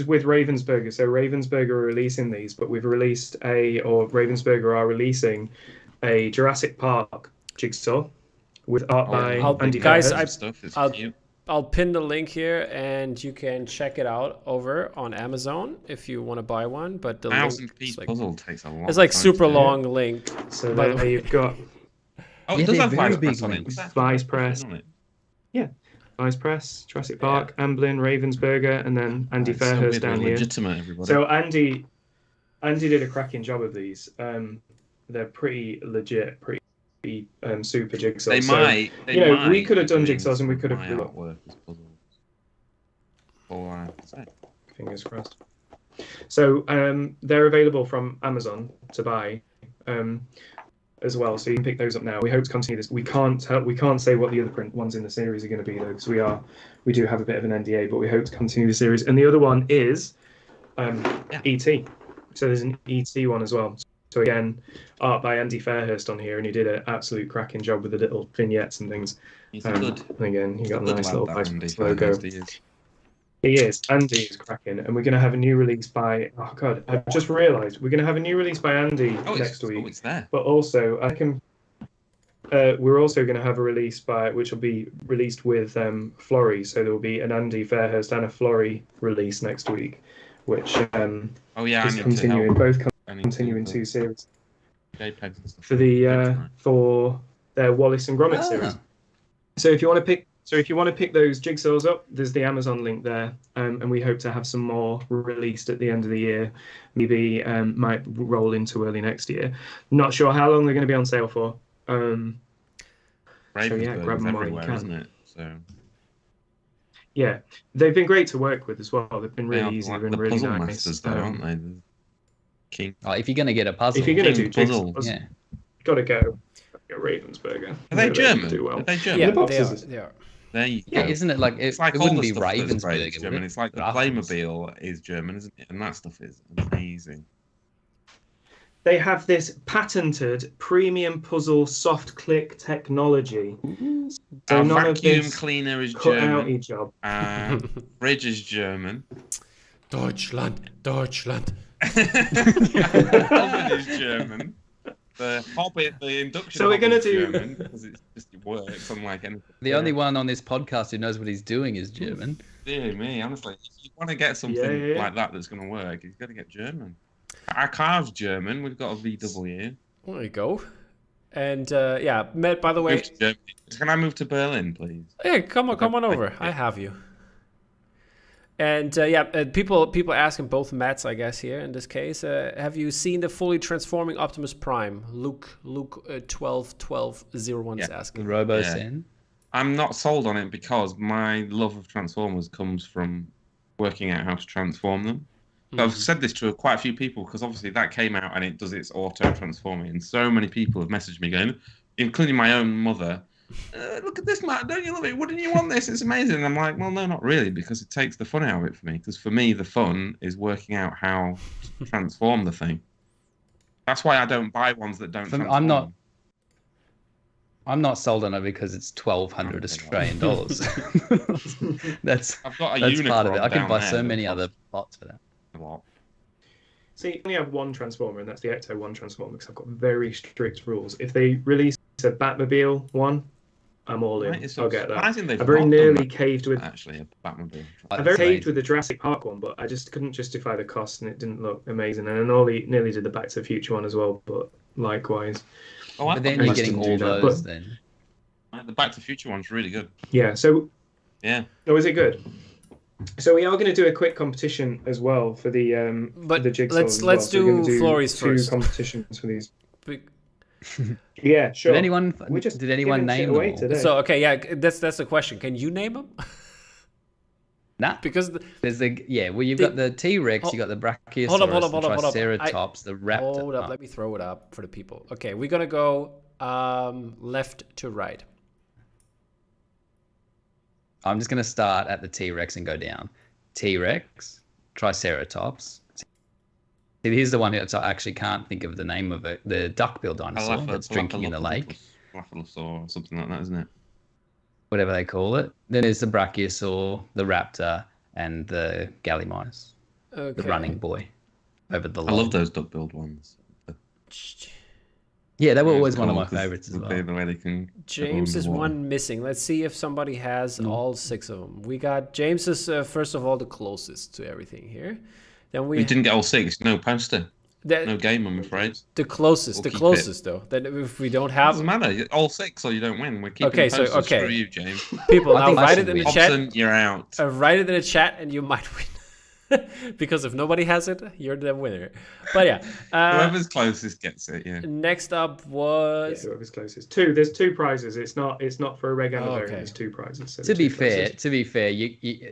with Ravensburger. So Ravensburger are releasing these, but Ravensburger are releasing a Jurassic Park jigsaw with art by Andy guys, Fairhurst. I'll pin the link here, and you can check it out over on Amazon if you want to buy one. But the 1,000-piece puzzle takes a long. It's like super long link. So there you've got. Oh, it does have Vice Press on it. Vice Press. Yeah. Vice Press, Jurassic Park, Amblin, Ravensburger, and then Andy Fairhurst down here. Legitimate, everybody. So Andy did a cracking job of these. They're pretty legit, pretty super jigsaws. We could have done jigsaws and we could have. Artwork as puzzles. All I have to say. Fingers crossed. So they're available from Amazon to buy as well. So you can pick those up now. We hope to continue this. We can't say what the other print ones in the series are going to be though, because we do have a bit of an NDA, but we hope to continue the series. And the other one is E.T. So there's an E.T. one as well. So again, art by Andy Fairhurst on here, and he did an absolute cracking job with the little vignettes and things. He's good. And again, he got a nice little Andy logo. He is. Andy is cracking, and we're going to have a new release by. Oh God, I just realised we're going to have a new release by Andy next week. Oh, it's there. But also, we're also going to have a release which will be released with Florey. So there will be an Andy Fairhurst and a Florey release next week, which is continuing continuing two series for their Wallace and Gromit series. So if you want to pick those Jigsaws up, there's the Amazon link there, and we hope to have some more released at the end of the year. Maybe might roll into early next year. Not sure how long they're going to be on sale for. So yeah, grab them while you can. Isn't it? So yeah, they've been great to work with as well. They've been really easy. They've been really nice. Masters, though, aren't they? King. Oh, if you're going to get a puzzle, if you're going to do puzzle, Jigsaws, got to go. Ravensburger. Are they German? Do well. Are they German? Yeah, the they are. There you go. Yeah, isn't it like it wouldn't be Ravensburger? German. It's like the Playmobil is German, isn't it? And that stuff is amazing. They have this patented premium puzzle soft click technology. So none vacuum cleaner is German. Job. Fridge is German. Deutschland. Oven is German. The Hobbit, the induction. So we're going to do German because it just works unlike anything. The only one on this podcast who knows what he's doing is German. Dear me, honestly, if you want to get something like that that's going to work, you've got to get German. Our car's German. We've got a VW. There you go. And Matt, by the way, can I move to Berlin, please? Hey, come on over. I have you. And people asking both Matts, I guess here in this case, have you seen the fully transforming Optimus Prime? Luke 1201 is asking. Robo-Sin. I'm not sold on it because my love of Transformers comes from working out how to transform them. So I've said this to quite a few people because obviously that came out and it does its auto transforming, and so many people have messaged me going, including my own mother. Look at this, Matt. Don't you love it? Wouldn't you want this? It's amazing. And I'm like, well, no, not really, because it takes the fun out of it for me. Because for me, the fun is working out how to transform the thing. That's why I don't buy ones that don't transform. I'm not sold on it because it's $1,200 Australian dollars. that's part of it. I can buy so many other pots for that. A lot. See, I only have one Transformer, and that's the Ecto 1 Transformer, because I've got very strict rules. If they release a Batmobile one, I'm all in. I'll get that. I very nearly caved with actually a Batmobile. I very caved with the Jurassic Park one, but I just couldn't justify the cost, and it didn't look amazing. And I nearly did the Back to the Future one as well, but likewise. Oh, but then you're getting all those then. The Back to the Future one's really good. Yeah. So. Yeah. Oh, is it good? So we are going to do a quick competition as well for the Jigsaw. Let's do Florey's first. Two competitions for these. Yeah, sure. Did anyone name them all? So that's the question. Can you name them? Nah, because there's you've got the T-Rex, you got the Brachiosaurus, the Triceratops, the Raptor. Hold up, let me throw it up for the people. Okay, we're gonna go left to right. I'm just gonna start at the T-Rex and go down. T-Rex, Triceratops. Here's the one that I actually can't think of the name of it. The duck-billed dinosaur that's drinking in the lake. Or something like that, isn't it? Whatever they call it. Then there's the Brachiosaur, the Raptor, and the Gallimimus. Okay. The running boy over the lake. I love those duck-billed ones. Yeah, they were always one of my favorites as well. The way they can James is one missing. Let's see if somebody has all 6 of them. We got James is first of all the closest to everything here. Then we didn't get all 6. No poster. No game, I'm afraid. The closest though. Then if we don't have, doesn't matter. All 6 or you don't win. We're keeping posters. Okay. Screw you, James. People, now write it in the chat. Hobson, you're out. Write it in the chat, and you might win. Because if nobody has it, you're the winner. But yeah, whoever's closest gets it. Yeah. Next up was whoever's closest. There's two prizes. It's not for a regular variant. There's two prizes. So to be fair,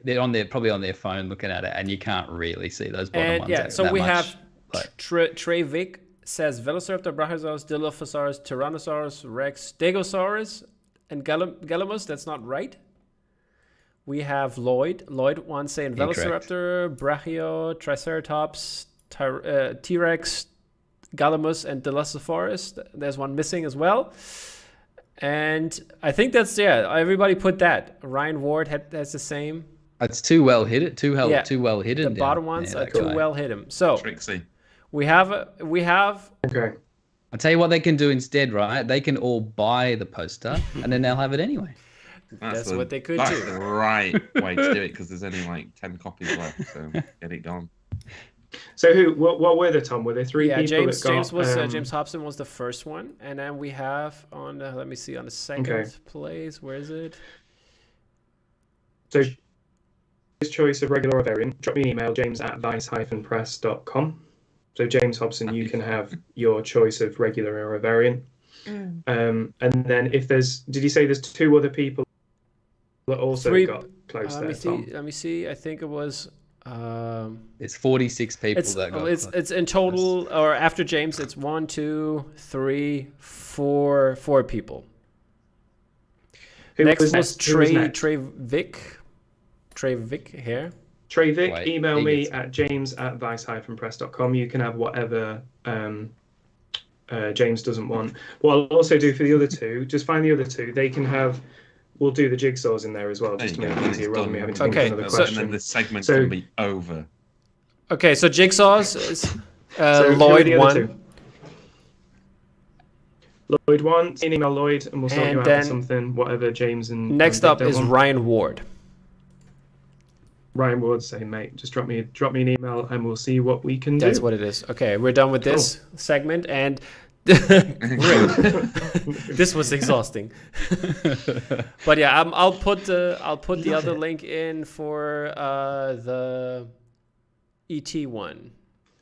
they're probably on their phone looking at it, and you can't really see those bottom ones. Yeah, so we have like... Trey Vic says Velociraptor, Brachiosaurus, Dilophosaurus, Tyrannosaurus, Rex, Stegosaurus, and Gallimimus. That's not right. We have Lloyd. Lloyd wants saying Velociraptor, Brachio, Triceratops, T-Rex, Gallimimus, and Dilophosaurus. There's one missing as well. And I think that's, everybody put that. Ryan Ward has the same. It's too well hidden. Too well hidden. The bottom ones are too well hidden. So Trixie. We have. Okay. I'll tell you what they can do instead, right? They can all buy the poster, and then they'll have it anyway. That's what they could do. That's the right way to do it, because there's only like 10 copies left, so get it done. So what were there, Tom? Were there three people James James Hobson was the first one, and then we have on let me see, on the second place, where is it? So his choice of regular or variant, drop me an email, james@vice-press.com. So James Hobson, you can have your choice of regular or a variant. And then if did you say there's two other people that also got close there, Tom? Let me see. I think it was. It's 46 people that got. It's in total, or after James, it's 1, 2, 3, 4 people. Next was Trey Vic. Trey Vic here. Trey Vic, email me at james@vice-press.com. You can have whatever James doesn't want. What I'll also do for the other two, just find the other two. They can have. We'll do the jigsaws in there as well, just to make it easier rather than me having to think of another question. And then the segment's going to be over. Okay, so jigsaws is Lloyd 1. Lloyd 1. Email Lloyd, and we'll sort you out with something. Whatever James and. Next up is Ryan Ward. Ryan Ward, say, mate, just drop me an email and we'll see what we can do. That's what it is. Okay, we're done with this segment, and this was exhausting. But yeah, I'll put the other link in for the ET one.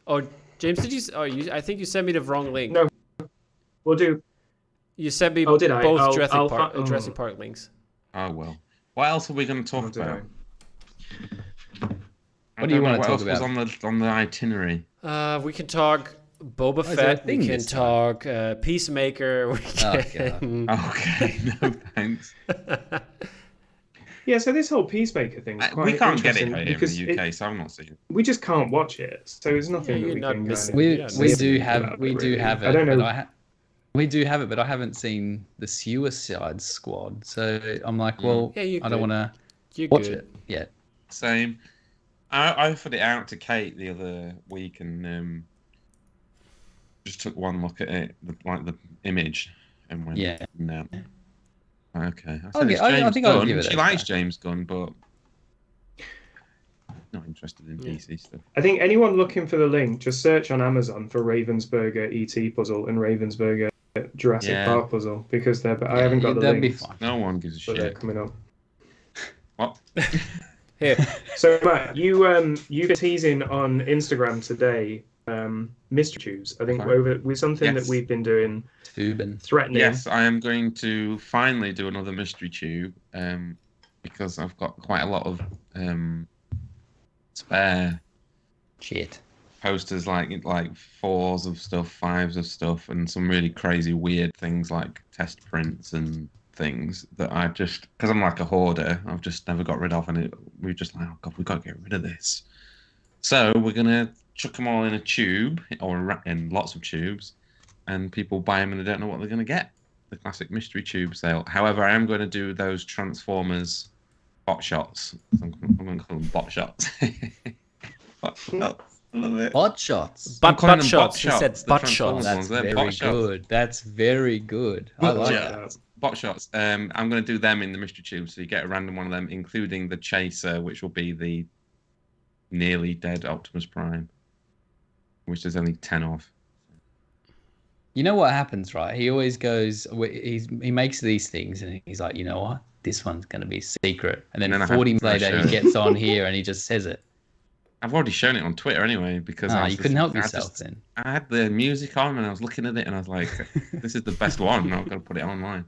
Oh, James, did you? Oh, I think you sent me the wrong link. No, we'll do. You sent me both Jurassic Park links. Oh well. What else are we going to talk about? What do you want to talk about? What else was on the itinerary? We can talk Boba Fett. We can talk Peacemaker. We can... Okay, no thanks. Yeah, so this whole Peacemaker thing is quite we can't get it interesting here in the UK, so I'm not seeing it. We just can't watch it, so there's nothing that we can missing. We do have it. I don't know. We do have it, but I haven't seen the Suicide Squad, so I'm like, well, I don't want to watch it yet. Same. I offered it out to Kate the other week and just took one look at it, like the image, and went, no. Okay. I think I'll give it. She likes James Gunn, but not interested in DC stuff. I think anyone looking for the link, just search on Amazon for Ravensburger ET puzzle and Ravensburger Jurassic Park puzzle, because I haven't got the links. No one gives a shit. They're coming up. What? Here. So Matt, you've been teasing on Instagram today mystery tubes. I think with something that we've been doing, threatening. Yes, I am going to finally do another mystery tube because I've got quite a lot of spare posters, like 4s of stuff, 5s of stuff, and some really crazy weird things like test prints and things that I just, because I'm like a hoarder, I've just never got rid of, and we're just like, oh god, we've got to get rid of this. So we're gonna chuck them all in a tube, or in lots of tubes, and people buy them and they don't know what they're gonna get. The classic mystery tube sale. However, I am going to do those Transformers bot shots. I'm going to call them bot shots. Bot shots. Love it. Bot shots. Bot shots. He said bot shots. That's very good. That's very good. I like that. Bot shots. I'm going to do them in the mystery tube, so you get a random one of them, including the Chaser, which will be the nearly dead Optimus Prime, which there's only 10 of. You know what happens, right? He always goes, he makes these things and he's like, you know what? This one's going to be secret. And then 40 minutes later, he gets on here and he just says it. I've already shown it on Twitter anyway because you couldn't help yourself then. I had the music on and I was looking at it and I was like, "This is the best one." And I've got to put it online.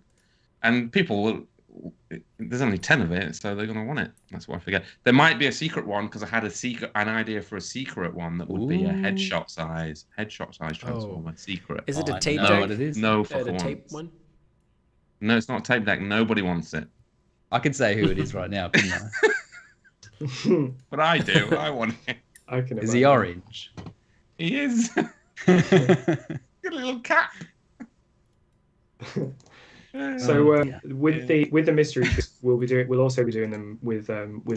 And people there's only 10 of it, so they're going to want it. That's what I forget. There might be a secret one because I had an idea for a secret one that would be a headshot size Transformer secret. Is it a tape deck? What it is. No, for the tape one? No, it's not a tape deck. Nobody wants it. I can say who it is right now, couldn't I? But I do. I want it. Is he orange? He is. Got a little cat. So with the mystery, we'll also be doing them with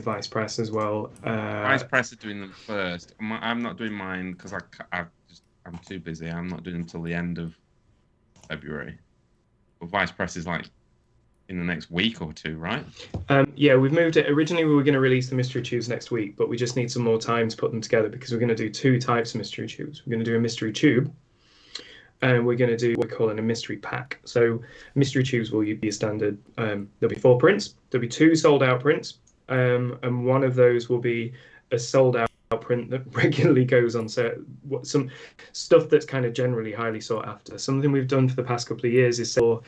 Vice Press as well. Vice Press are doing them first. I'm not doing mine because I'm too busy. I'm not doing them until the end of February. But Vice Press is like in the next week or two, right? Yeah, we've moved it. Originally, we were going to release the mystery tubes next week, but we just need some more time to put them together because we're going to do 2 types of mystery tubes. We're going to do a mystery tube, and we're going to do what we're calling a mystery pack. So mystery tubes will be a standard. There'll be 4 prints. There'll be 2 sold out prints, and one of those will be a sold out print that regularly goes on sale. Some stuff that's kind of generally highly sought after. Something we've done for the past couple of years is for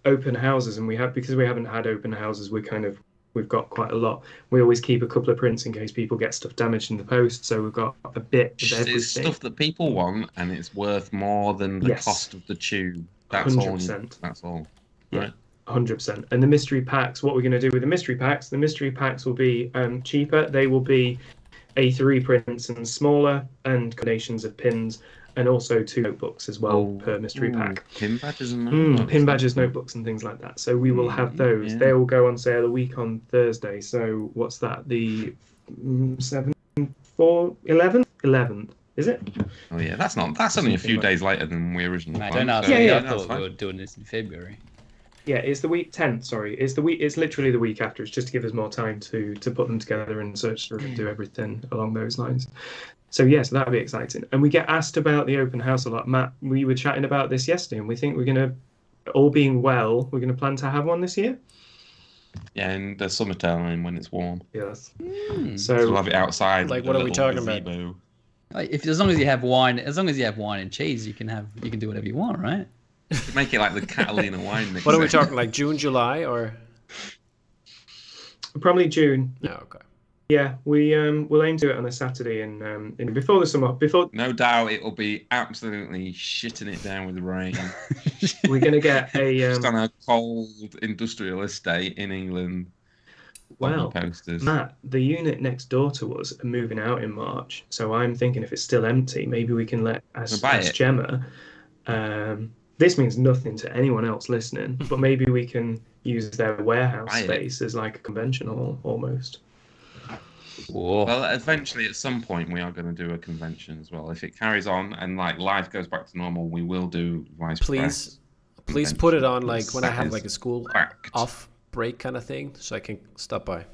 open houses, and because we haven't had open houses, we've got quite a lot. We always keep a couple of prints in case people get stuff damaged in the post, so we've got a bit of everything. It's stuff that people want, and it's worth more than the cost of the tube. That's 100%. all. That's all. Yeah. Right? 100%. And the mystery packs, what we're going to do with the mystery packs will be cheaper. They will be A3 prints and smaller, and combinations of pins, and also 2 notebooks as well per mystery pack. Pin badges and notebooks. Pin badges, notebooks, and things like that. So we will have those. Yeah. They will go on sale a week on Thursday. So what's that? The 11th, is it? Oh yeah, that's only a few days later than we originally planned. Don't ask me. I thought we were doing this in February. Yeah, it's the week 10th. Sorry, it's literally the week after. It's just to give us more time to put them together and search through and do everything along those lines. So yes, that'll be exciting. And we get asked about the open house a lot. Matt, we were chatting about this yesterday, and we think we're going to, all being well, we're going to plan to have one this year. Yeah, in the summertime when it's warm. Yes. So we'll have it outside. Like, what are we talking about? As long as you have wine and cheese, you can do whatever you want, right? Make it like the Catalina wine mix. What are we talking, like June, July, or? Probably June. No, okay. Yeah, we'll aim to do it on a Saturday before the summer. No doubt it'll be absolutely shitting it down with the rain. We're gonna get just on a cold industrial estate in England. Well, posters. Matt, the unit next door to us are moving out in March, so I'm thinking if it's still empty, maybe we can ask Gemma. This means nothing to anyone else listening, but maybe we can use their warehouse space as like a convention hall almost. Whoa. Well, eventually, at some point, we are going to do a convention as well. If it carries on and like life goes back to normal, we will do Vice Press. Please put it on like when I have like a school off break kind of thing, so I can stop by.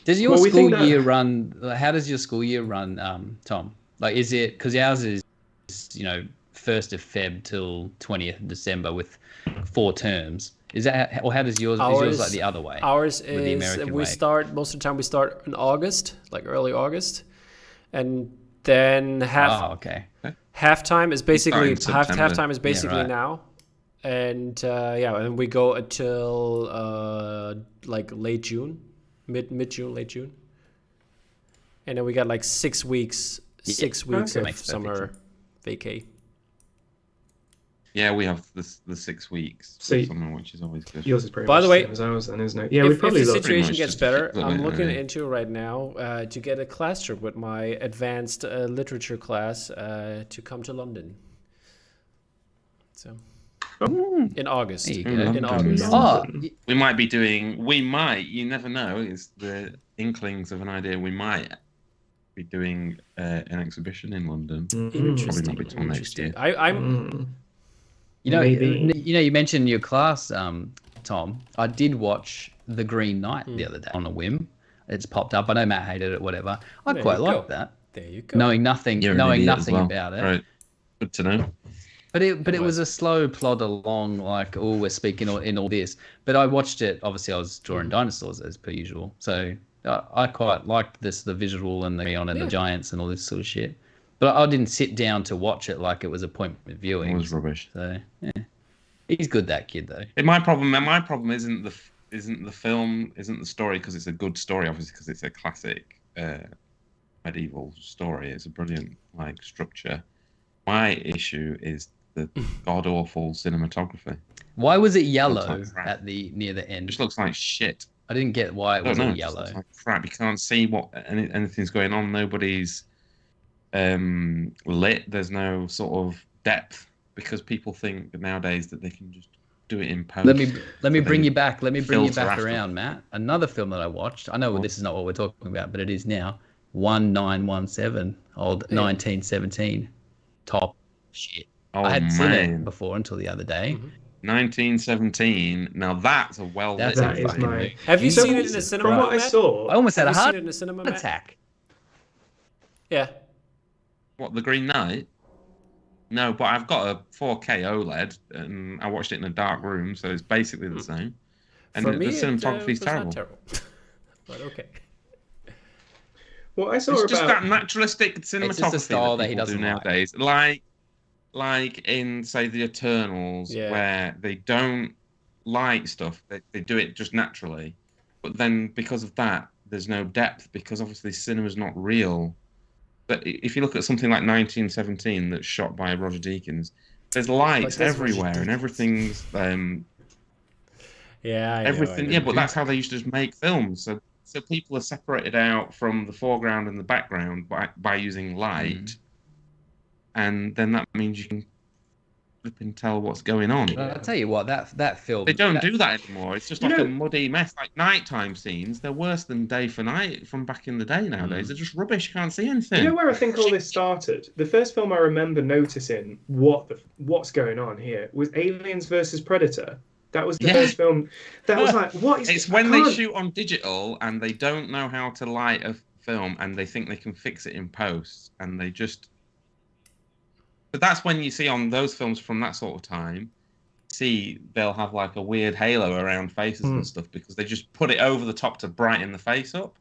Does your school year run? How does your school year run, Tom? Like, is it because ours is 1st of Feb till 20th of December with 4 terms? Is that, or how does yours? Is yours like the other way? Ours is most of the time we start in August, like early August, and then halftime is basically halftime is basically now, and and we go until like late June, mid June, late June, and then we got like 6 weeks, of summer vacay. Yeah, we have the 6 weeks summer, which is always good. Yours is pretty By much the way, the same as ours, then, isn't it? Yeah, if the situation gets better, I'm looking into right now to get a class trip with my advanced literature class to come to London. So in August. In August. We might be doing. We might. You never know. It's the inklings of an idea. We might be doing an exhibition in London. Probably not until next year. I'm. You mentioned your class, Tom. I did watch The Green Knight the other day on a whim. It's popped up. I know Matt hated it, whatever. I quite liked that. There you go. Knowing nothing about it. Right. Good to know. But it was a slow plod along, like, we're speaking in all this. But I watched it. Obviously, I was drawing dinosaurs as per usual. So I quite liked the visual and the giants and all this sort of shit. But I didn't sit down to watch it like it was appointment viewing. It was rubbish. So yeah, he's good, that kid though. My problem isn't the film, isn't the story, because it's a good story, obviously, because it's a classic medieval story. It's a brilliant structure. My issue is the god awful cinematography. Why was it yellow at near the end? It just looks like shit. I didn't get why it was all yellow. It looks like crap. You can't see what anything's going on. Nobody's lit. There's no sort of depth, because people think nowadays that they can just do it in post. Let me bring you back. Let me bring you back around, Matt. Another film that I watched. I know this is not what we're talking about, but it is now. 1917, old 1917, top shit. I hadn't seen it before until the other day. 1917. Now that's a well-lit movie. Have you seen it in a cinema? From what I saw, I almost had a heart attack. Matt? Yeah. What, The Green Knight? No, but I've got a 4K OLED, and I watched it in a dark room, so it's basically the same. And For me, the cinematography is terrible. Not terrible. But okay. What I saw it's about just that naturalistic cinematography style that people do nowadays, like in, say, The Eternals, where they don't light stuff, they do it just naturally. But then because of that, there's no depth, because obviously cinema's not real. But if you look at something like 1917 that's shot by Roger Deakins, there's lights everywhere and everything's everything. But that's how they used to just make films. So people are separated out from the foreground and the background by using light, and then that means you can flip and tell what's going on. I'll tell you what, that film... They don't do that anymore. It's just like a muddy mess. Like nighttime scenes, they're worse than Day for Night from back in the day nowadays. They're just rubbish. You can't see anything. You know where I think all this started? The first film I remember noticing what's going on here was Aliens versus Predator. That was the first film. That was like, what is... It's when they shoot on digital and they don't know how to light a film and they think they can fix it in post, and they just... But that's when you see on those films from that sort of time, they'll have like a weird halo around faces and stuff, because they just put it over the top to brighten the face up.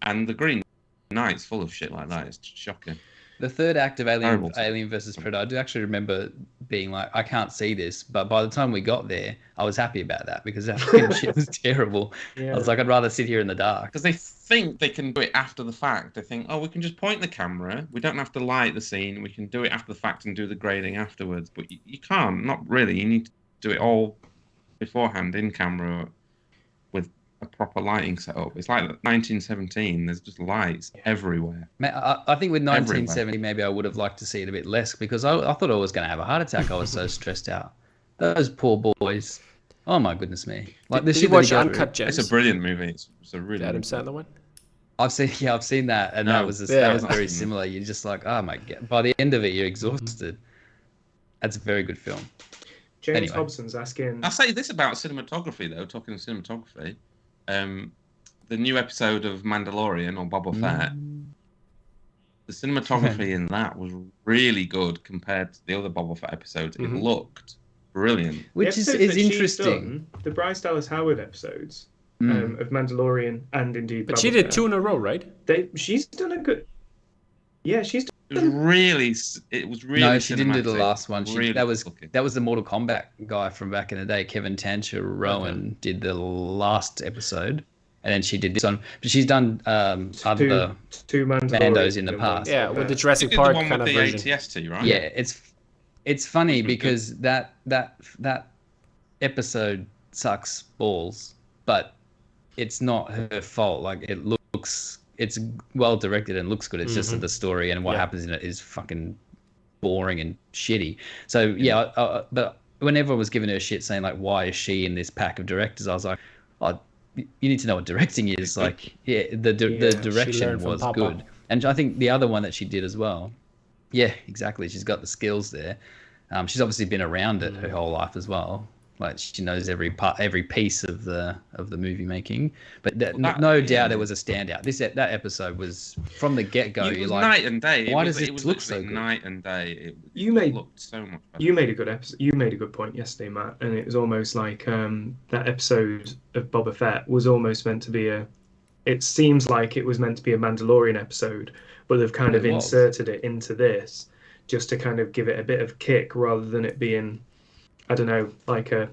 And The Green Knight's full of shit like that. It's shocking. The third act of Alien versus Predator, I do actually remember being like, I can't see this. But by the time we got there, I was happy about that, because that shit was terrible. Yeah. I was like, I'd rather sit here in the dark. Because they think they can do it after the fact. They think, we can just point the camera. We don't have to light the scene. We can do it after the fact and do the grading afterwards. But you can't. Not really. You need to do it all beforehand in camera with a proper lighting setup. It's like 1917. There's just lights everywhere. I think with 1970, maybe I would have liked to see it a bit less, because I thought I was going to have a heart attack. I was so stressed out. Those poor boys. Oh my goodness me! Like this. Did you watch Uncut Gems? It's a brilliant movie. It's a really Adam Sandler one. I've seen that, and that was very similar. You're just like, oh my god! By the end of it, you're exhausted. That's a very good film. James Hobson's asking. I'll say this about cinematography, though. Talking of cinematography, the new episode of Mandalorian or Boba Fett, the cinematography in that was really good compared to the other Boba Fett episodes. It looked brilliant. Which is interesting. The Bryce Dallas Howard episodes of Mandalorian and indeed But Boba she did Fett. 2 in a row, right? She's done a good... Yeah, she's done... It was really No, she didn't do the cinematic. last one. Really that was the Mortal Kombat guy from back in the day. Kevin Tancher Rowan did the last episode, and then she did this one. But she's done other two Mandos in the past. Yeah, with the Jurassic Park kind of version. ATST, right? Yeah, it's funny because that episode sucks balls, but it's not her fault. Like it's well directed and looks good. It's just that the story and what happens in it is fucking boring and shitty. So but whenever I was giving her shit saying like, why is she in this pack of directors, I was like, you need to know what directing is. Like, the direction was good. And I think the other one that she did as well. Yeah, exactly. She's got the skills there. She's obviously been around it her whole life as well. Like she knows every piece of the movie making. But no doubt it was a standout. That episode was from the get go. You're like, night and day. Why does it look so good? Night and day. It looked so much better. You made a good episode. You made a good point yesterday, Matt. And it was almost like that episode of Boba Fett was almost meant to be a it seems like it was meant to be a Mandalorian episode, but they've kind of inserted it into this just to kind of give it a bit of kick rather than it being, I don't know, like a...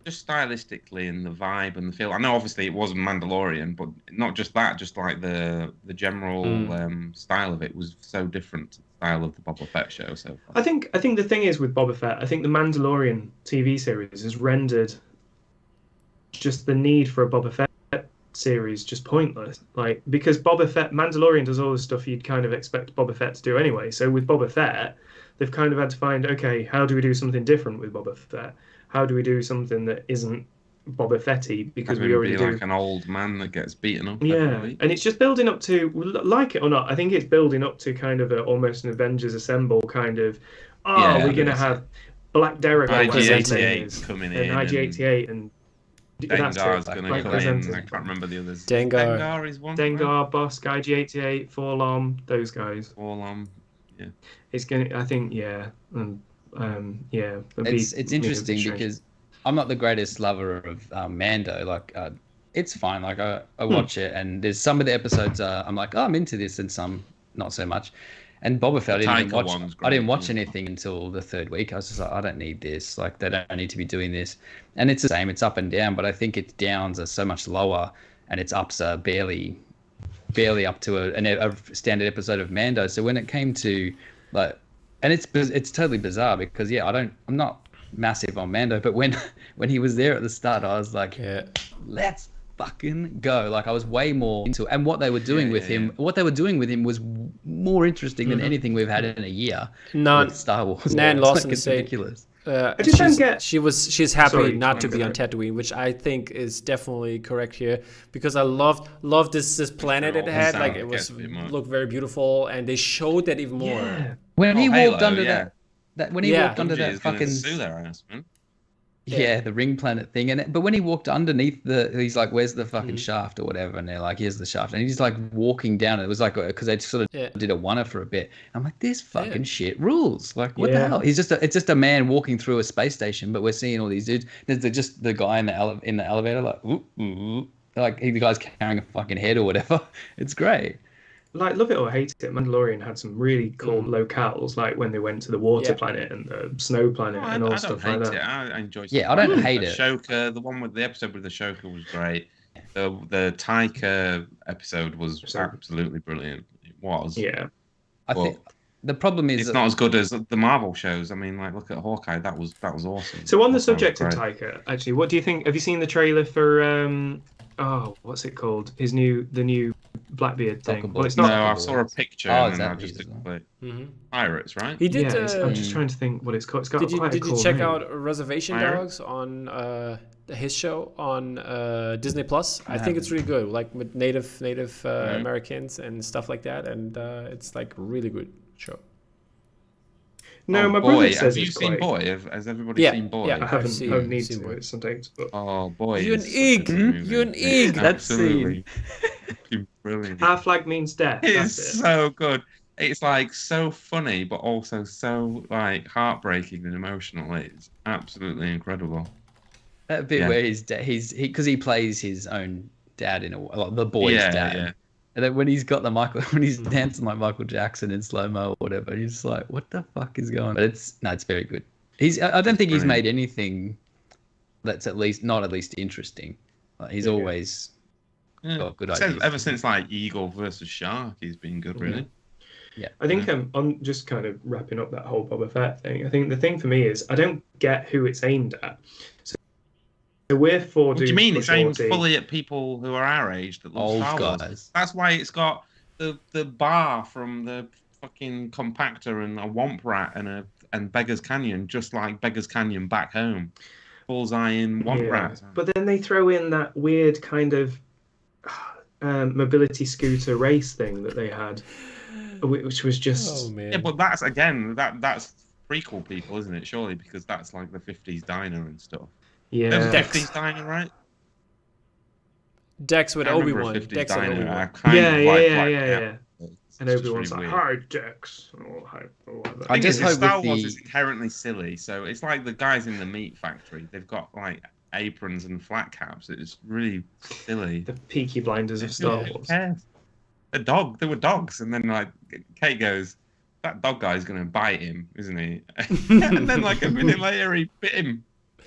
Just stylistically and the vibe and the feel. I know obviously it wasn't Mandalorian, but not just that, just like the general style of it was so different to the style of the Boba Fett show so far. I think the thing is with Boba Fett, I think the Mandalorian TV series has rendered just the need for a Boba Fett series just pointless. Like, because Boba Fett, Mandalorian does all the stuff you'd kind of expect Boba Fett to do anyway. So with Boba Fett, they've kind of had to find, okay, how do we do something different with Boba Fett? How do we do something that isn't Boba Fetty? Because we already do like an old man that gets beaten up. Yeah, and it's just building up to, like it or not, I think it's building up to kind of almost an Avengers Assemble kind of. We're gonna have Black Derek, IG-88 coming in, and IG-88, and Dengar's gonna come in. I can't remember the others. Dengar is one. Dengar, Bosk, IG-88, Forlom, those guys. Forlom, yeah. It's gonna, I think, yeah, and. It's interesting because I'm not the greatest lover of Mando. Like, it's fine. Like, I watch it, and there's some of the episodes I'm like, I'm into this, and some not so much. And Boba Fett, I didn't watch anything until the third week. I was just like, I don't need this. Like, they don't need to be doing this. And it's the same. It's up and down, but I think its downs are so much lower, and its ups are barely up to a standard episode of Mando. So when it came to like. And it's totally bizarre because I'm not massive on Mando, but when he was there at the start, I was like, let's fucking go. Like, I was way more into it. And what they were doing with him was more interesting than anything we've had in a year. Star Wars. Nan Lawson it's ridiculous. She's happy not to be on Tatooine, which I think is definitely correct here, because I loved this planet it had. Like, it looked very beautiful, and they showed that even more. Yeah. When he walked under that walked under that fucking the ring planet thing, but when he walked underneath he's like, "Where's the fucking shaft or whatever?" And they're like, "Here's the shaft," and he's like walking down. It was like because they sort of did a one for a bit. I'm like, this fucking shit rules. Like, what the hell? It's just a man walking through a space station, but we're seeing all these dudes. There's just the guy in the elevator, like, like the guy's carrying a fucking head or whatever. It's great. Like, love it or hate it, Mandalorian had some really cool locales, like when they went to the water planet and the snow planet and all stuff like that. I enjoy it. Yeah, I don't hate it. Ashoka, the one with the episode with Ashoka was great. The Taika episode was absolutely brilliant. It was. Yeah. I think the problem is it's not as good as the Marvel shows. I mean, like, look at Hawkeye. That was awesome. So on the subject of Taika, actually, what do you think? Have you seen the trailer for what's it called? The new Blackbeard thing. Well, it's not. No, I saw a picture and I just Pirates, right? He did. I'm just trying to think what it's called. It's got did quite a cool you check name. out Reservation Dogs on his show on Disney Plus? I think it's really good, like with Native Americans and stuff like that, and it's like a really good show. No, my brother says have you seen Boy? Has everybody seen Boy? Yeah, I haven't. I need to do it some dates, but Boy, you're an egg. You're an egg. That's absolutely brilliant. Our flag means death. It's so good. It's like so funny, but also so like heartbreaking and emotional. It's absolutely incredible. That bit where because he plays his own dad in the boy's dad. Yeah. And then when he's got when he's dancing like Michael Jackson in slow mo or whatever, he's just like, "What the fuck is going on?" But it's very good. I don't think he's made anything that's at least interesting. Like, he's always got good ideas. Ever since like Eagle versus Shark, he's been good, really. Yeah. I think I'm just kind of wrapping up that whole Boba Fett thing. I think the thing for me is I don't get who it's aimed at. So we're 40. What do you mean? It's aimed fully at people who are our age that love Star Wars. Guys. That's why it's got the bar from the fucking compactor and a Womp Rat and Beggar's Canyon, just like Beggar's Canyon back home. Bullseye in Womp Rat. But then they throw in that weird kind of mobility scooter race thing that they had, which was just... Oh, man. Yeah, but that's, again, that's prequel people, isn't it? Surely, because that's like the 50s diner and stuff. Yeah. There's a 50s diner, right? Dex with Obi-Wan. Dex with Obi-Wan. Yeah. And Obi-Wan's like, "Hi, Dex." I just hope Star Wars is inherently silly, so it's like the guys in the meat factory. They've got like aprons and flat caps. It's really silly. The Peaky Blinders of Star Wars. They were dogs, and then like Kate goes, "That dog guy's gonna bite him, isn't he?" And then like a minute later, he bit him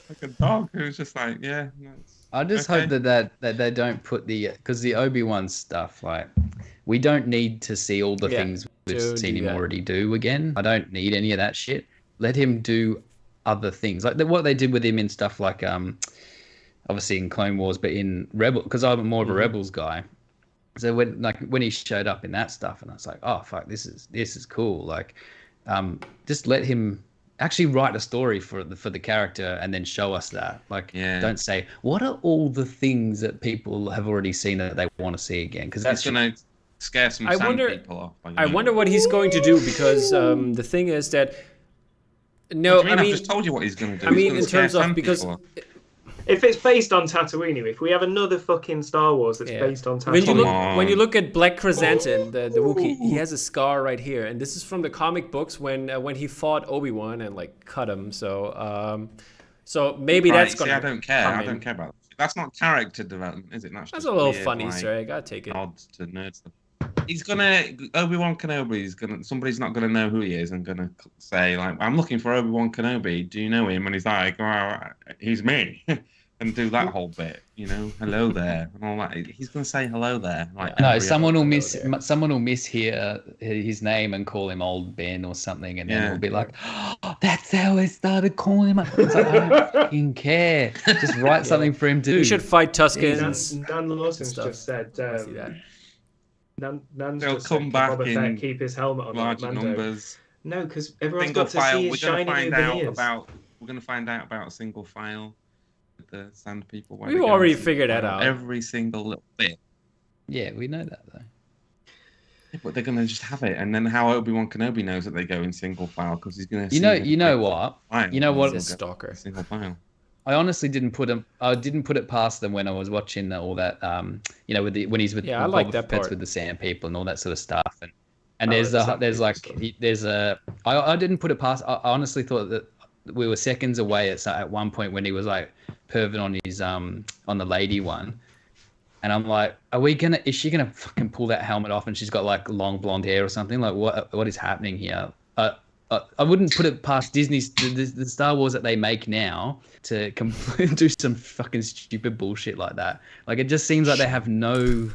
like a dog. It was just like, yeah. I just hope that they don't put because the Obi-Wan stuff, like, we don't need to see all the things we've seen him already do again. I don't need any of that shit. Let him do other things, like what they did with him in stuff like obviously in Clone Wars, but in Rebel, because I'm more of a Rebels guy. So when he showed up in that stuff, and I was like, oh fuck, this is cool. Like, just let him actually write a story for the character and then show us that. Like, don't say what are all the things that people have already seen that they want to see again, because that's gonna scare some people off. I wonder what he's going to do, because the thing is that I mean, I've just told you what he's going to do. I mean, in terms of because. If it's based on Tatooine, if we have another fucking Star Wars that's based on Tatooine... When you look at Black Chrysanthemum, the Wookiee, he has a scar right here. And this is from the comic books when he fought Obi-Wan and, like, cut him. So maybe that's going to I don't care. I don't care about that. That's not character development, is it? That's a little funny Easter egg. I'll take it. Nods to nerd stuff. Obi-Wan Kenobi, somebody's not going to know who he is and going to say, like, I'm looking for Obi-Wan Kenobi. Do you know him? And he's like, oh, he's me. And do that whole bit, hello there, and all that. He's going to say hello there. Like, no, someone will mishear his name and call him Old Ben or something, and then we'll be like, oh, that's how I started calling him. It's like, I don't fucking care. Just write something for him to do. You should fight Tuskens. Dan Lawson's just said. They'll come back in keep his helmet on larger numbers. No, because everyone's got to see his shiny new veneers. We're going to find out about a single file. The Sand People. We've already figured that out. Every single little bit. Yeah, we know that though. Yeah, but they're gonna just have it, and then how Obi-Wan Kenobi knows that they go in single file, because he's gonna. You know what? He's a stalker. Single file. I honestly didn't put it past them when I was watching all that. When he's with I like that part with the Sand People and all that sort of stuff, and I didn't put it past. I honestly thought that we were seconds away at one point when he was like perving on his on the lady one, and I'm like, is she gonna fucking pull that helmet off and she's got like long blonde hair or something? Like, what is happening here? I wouldn't put it past Disney's the Star Wars that they make now to do some fucking stupid bullshit like that. Like, it just seems like they have there's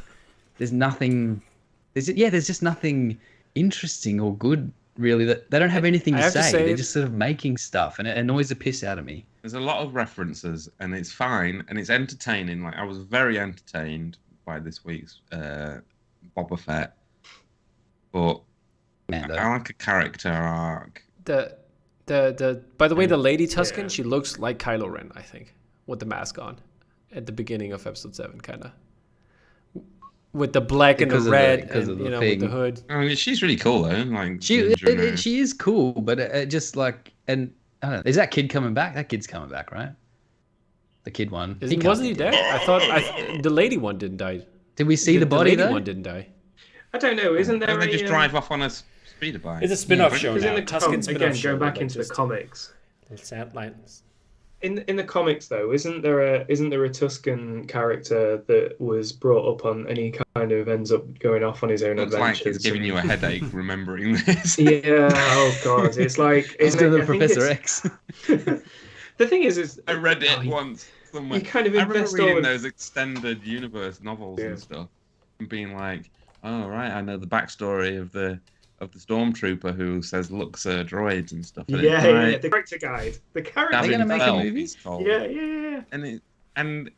just nothing interesting or good, really, that they don't have anything to say. They're just sort of making stuff, and it annoys the piss out of me. There's a lot of references, and it's fine, and it's entertaining. Like, I was very entertained by this week's Boba Fett, but I like a character arc. By the way, the Lady Tusken, she looks like Kylo Ren, I think, with the mask on, at the beginning of Episode 7, kind of. With the black and the red, with the hood. I mean, she's really cool though. Like, she is cool, but it just like, and I don't know, is that kid coming back? That kid's coming back, right? The kid one. Wasn't he dead? I thought the lady one didn't die. Did we see the body? The lady one didn't die. I don't know. Isn't there? They just drive off on a speeder bike. It's a spin-off show now. Tusken spin-off show. Going back into the comics. In the comics, though, isn't there a Tusken character that was brought up on, and he kind of ends up going off on his own adventures? Like it's giving you a headache remembering this. Yeah. Oh God. It's like the Professor X. The thing is I read it once somewhere. You kind of I remember reading those extended universe novels and stuff, and being like, "Oh right, I know the backstory of the stormtrooper who says looks droids and stuff." Yeah, the character guide. The character. Are they going to make a movie? Yeah. And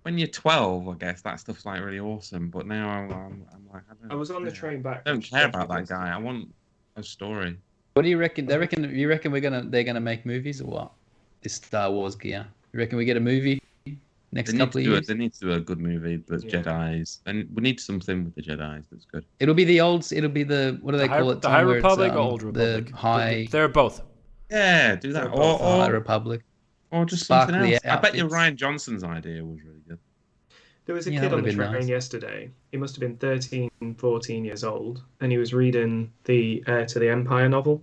when you're 12, I guess that stuff's like really awesome. But now I'm like, I was on the train back. I don't care about that guy. I want a story. What do you reckon? You reckon they're gonna make movies or what? This Star Wars gear. You reckon we get a movie next couple of years? They need to do a good movie that's Jedis, and we need something with the Jedis that's good. It'll be the what do they call it? The High Republic or Old Republic? The High. They're both. Yeah, do that. Or High Republic. Or just something else. I bet you Ryan Johnson's idea was really good. There was a kid on the train yesterday. He must have been 13, 14 years old, and he was reading the Heir to the Empire novel.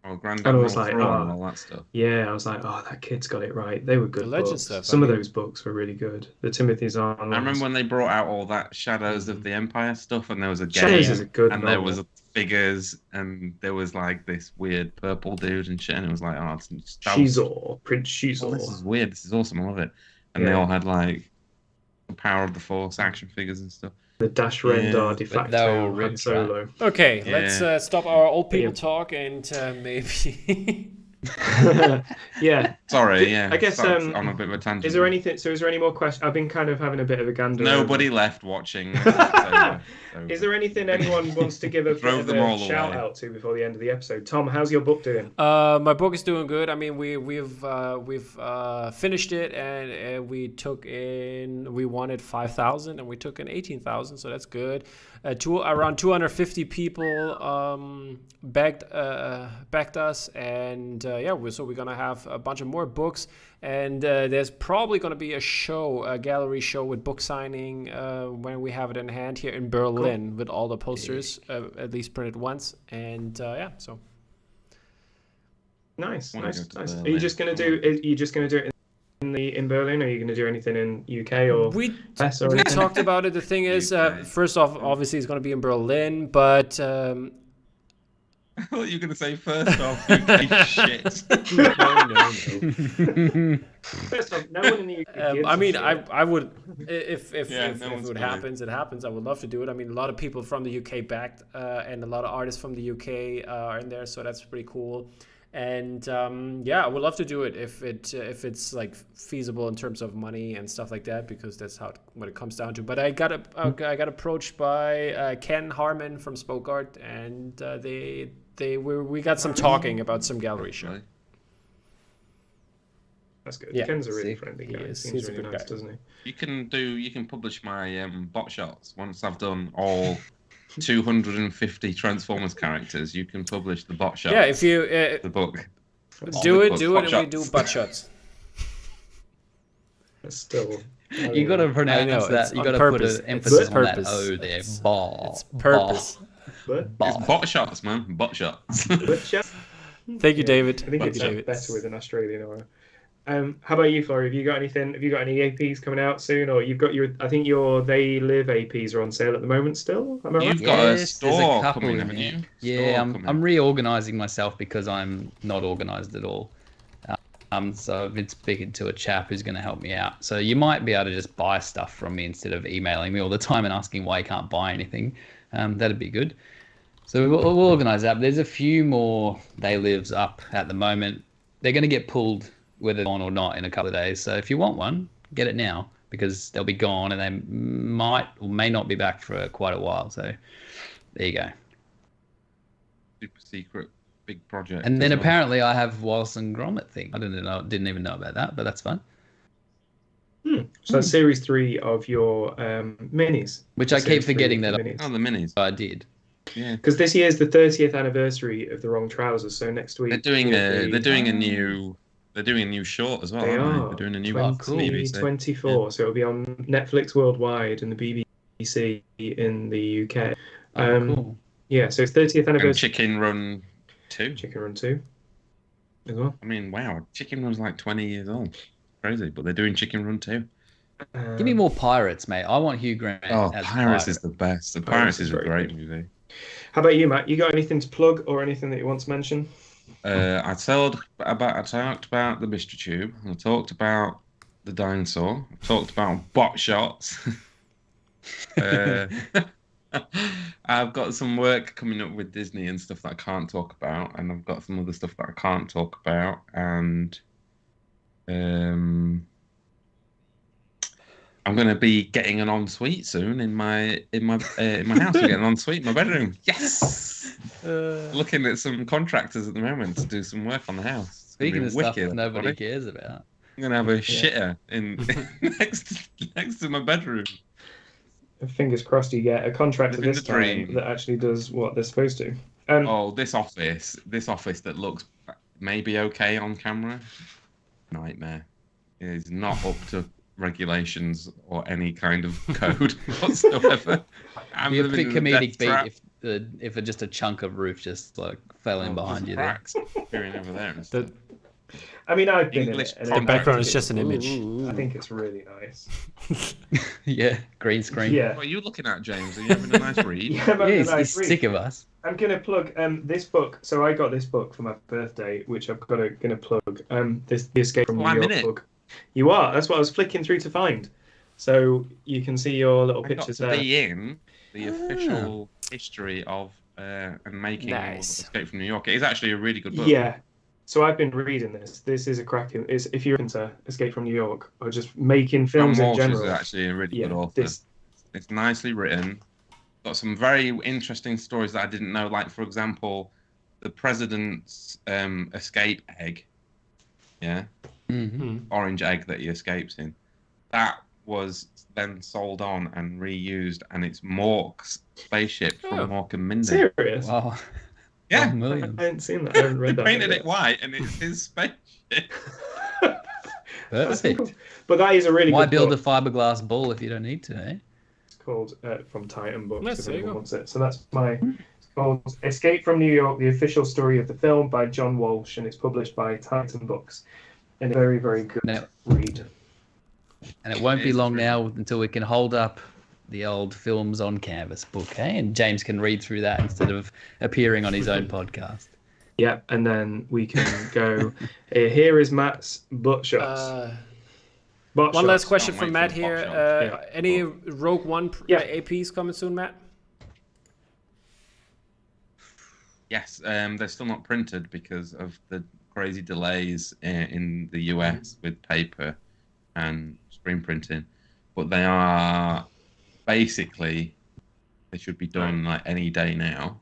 Grand And I Admiral was like, Thrawn and all that stuff. Yeah, I was like, oh, that kid's got it right. They were good Legend books. stuff, Some of those books were really good. The Timothy Zahn ones. I remember when they brought out all that Shadows of the Empire stuff, and there was a Shadows game, is a good and novel. there was figures, and there was like this weird purple dude and shit, and it was like, oh, Shizor, Prince Shizor. Oh, this is weird. This is awesome. I love it. And they all had like the Power of the Force action figures and stuff. The Dash Rendar de facto Han Solo. Okay, let's stop our old people talk and maybe. Yeah. Sorry. Yeah. I guess on a bit of a tangent. Is there anything? So, is there any more questions? I've been kind of having a bit of a gander. Nobody left watching. Is there anything anyone wants to give a shout out to before the end of the episode? Tom, how's your book doing? My book is doing good. I mean, we've finished it, and we wanted 5,000, and we took in 18,000, so that's good. Around 250 people backed us, and so we're gonna have a bunch of more books, and there's probably gonna be a gallery show with book signing when we have it in hand here in Berlin with all the posters at least printed once, and so. Nice. Are you just gonna do it in Berlin, or are you going to do anything in UK or we talked about it? The thing is, first off, obviously it's going to be in Berlin, but I thought you were going to say first off, UK shit. No. First off, no one in the UK I mean, I would, if it happens, it happens. I would love to do it. I mean, a lot of people from the UK backed, and a lot of artists from the UK are in there, so that's pretty cool. And I would love to do it if it's like feasible in terms of money and stuff like that, because that's what it comes down to. But I got approached by Ken Harmon from Spoke Art, and we got some talking about some gallery show. That's good. Yeah. Ken's a really friendly guy. He's really nice, doesn't he? You can publish my bot shots once I've done all 250 Transformers characters. You can publish the bot shots. Yeah, if you the book. Do it, and we do bot shots. Still, you got to pronounce that. You got to put an emphasis on that O there. It's purpose. It's bot shots, man. Bot shots. Thank you, David. I think it's better with an Australian aura. How about you, Florey? Have you got anything? Have you got any APs coming out soon, or you've got I think your They Live APs are on sale at the moment still. Am I right? You've got a store coming, haven't you? Yeah, I'm reorganizing myself because I'm not organized at all. So I've been speaking to a chap who's going to help me out. So you might be able to just buy stuff from me instead of emailing me all the time and asking why you can't buy anything. That'd be good. So we'll organize that. But there's a few more They Lives up at the moment. They're going to get pulled whether on or not in a couple of days. So if you want one, get it now, because they'll be gone and they might or may not be back for quite a while. So there you go. Super secret big project. And then apparently I have Wallace and Gromit thing. I didn't even know about that, but that's fun. So that's series 3 of your minis. Which I keep forgetting that. The minis. I did. Yeah. Because this year's the 30th anniversary of The Wrong Trousers. So next week they're doing a new short as well. They're doing a new 2024. So it'll be on Netflix worldwide and the BBC in the UK. Cool. Yeah, so it's 30th anniversary. And Chicken Run 2. Chicken Run 2 as well. I mean, wow, Chicken Run's like 20 years old. Crazy, but they're doing Chicken Run 2. Give me more Pirates, mate. I want Hugh Grant as Pirates is the best. The Pirates is a great movie. How about you, Matt? You got anything to plug or anything that you want to mention? I talked about the Mystery Tube. I talked about the Dinosaur. I talked about bot shots. I've got some work coming up with Disney and stuff that I can't talk about, and I've got some other stuff that I can't talk about, and I'm going to be getting an ensuite soon in my house. We're getting an ensuite in my bedroom. Yes. Looking at some contractors at the moment to do some work on the house. Speaking of stuff that nobody cares about, I'm going to have a shitter in next to my bedroom. Fingers crossed you get a contractor this time that actually does what they're supposed to. This office that looks maybe okay on camera, nightmare. It is not up to regulations or any kind of code whatsoever. It'd be a bit comedic beat if just a chunk of roof just like fell in behind you. Cracks appearing over there. I mean, I've been English in it. The background is just an image. I think it's really nice. Yeah, green screen. Yeah. What are you looking at, James? Are you having a nice read? He's sick of us. I'm gonna plug this book. So I got this book for my birthday, which I'm gonna plug. The Escape from New York book. You are. That's what I was flicking through to find. So you can see your little pictures there. Be in the official history of and making of Escape from New York. It is actually a really good book. Yeah. So I've been reading this. This is a cracking. If you're into Escape from New York or just making films in general, is actually a really good author. It's nicely written. Got some very interesting stories that I didn't know. Like, for example, the president's escape egg. Yeah. Mm-hmm. Orange egg that he escapes in. That was then sold on and reused, and it's Mork's spaceship from Mork and Mindy. Serious? Wow. Yeah. I haven't seen that. I haven't read that. They painted it white, and it's his spaceship. Perfect. But that is a really Why good build book. a fiberglass ball if you don't need to, eh? It's called from Titan Books. Yes, If there you anyone go. wants it. So that's it's called Escape from New York: The Official Story of the Film by John Walsh, and it's published by Titan Books. And a very, very good read. And it won't be long now until we can hold up the old films on canvas book, eh? And James can read through that instead of appearing on his own podcast. Yeah, and then we can go. Here is Matt's butt shots. One last question Can't from wait Matt for the here. pop shots. Any Rogue One APs coming soon, Matt? Yes, they're still not printed because of the crazy delays in the US with paper and screen printing. But they are basically, they should be done like any day now.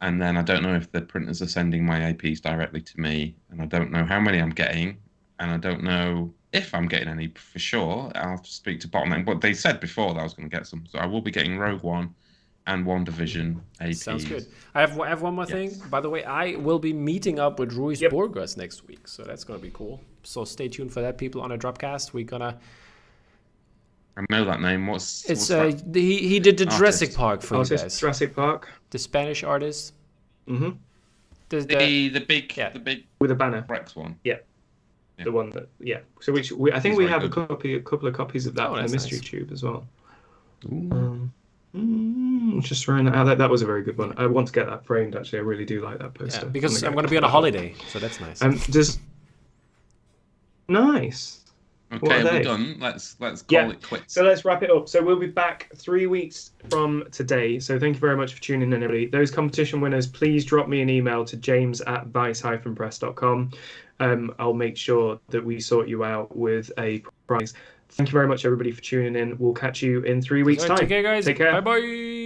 And then I don't know if the printers are sending my APs directly to me, and I don't know how many I'm getting, and I don't know if I'm getting any for sure. I'll have to speak to Bottleneck, but they said before that I was going to get some, so I will be getting Rogue One and One Division APs. Sounds good. I have one more thing. By the way, I will be meeting up with Ruiz Burgos next week, so that's going to be cool. So stay tuned for that, people, on a Dropcast. We're gonna. I know that name. What's that? He did the Jurassic Park for you guys. Jurassic Park. The Spanish artist. Mm-hmm. The big with a banner. Rex one. Yeah. The one that So I think we have a couple of copies of that in the mystery tube as well. Just throwing that out. That was a very good one. I want to get that framed. Actually, I really do like that poster. Yeah, because I'm going to be on a holiday, so that's nice. Nice. Okay, we're done. Let's call it quits. So let's wrap it up. So we'll be back 3 weeks from today. So thank you very much for tuning in, everybody. Those competition winners, please drop me an email to james@vice-press.com. I'll make sure that we sort you out with a prize. Thank you very much, everybody, for tuning in. We'll catch you in 3 weeks' time. Take care, guys. Take care. Bye-bye.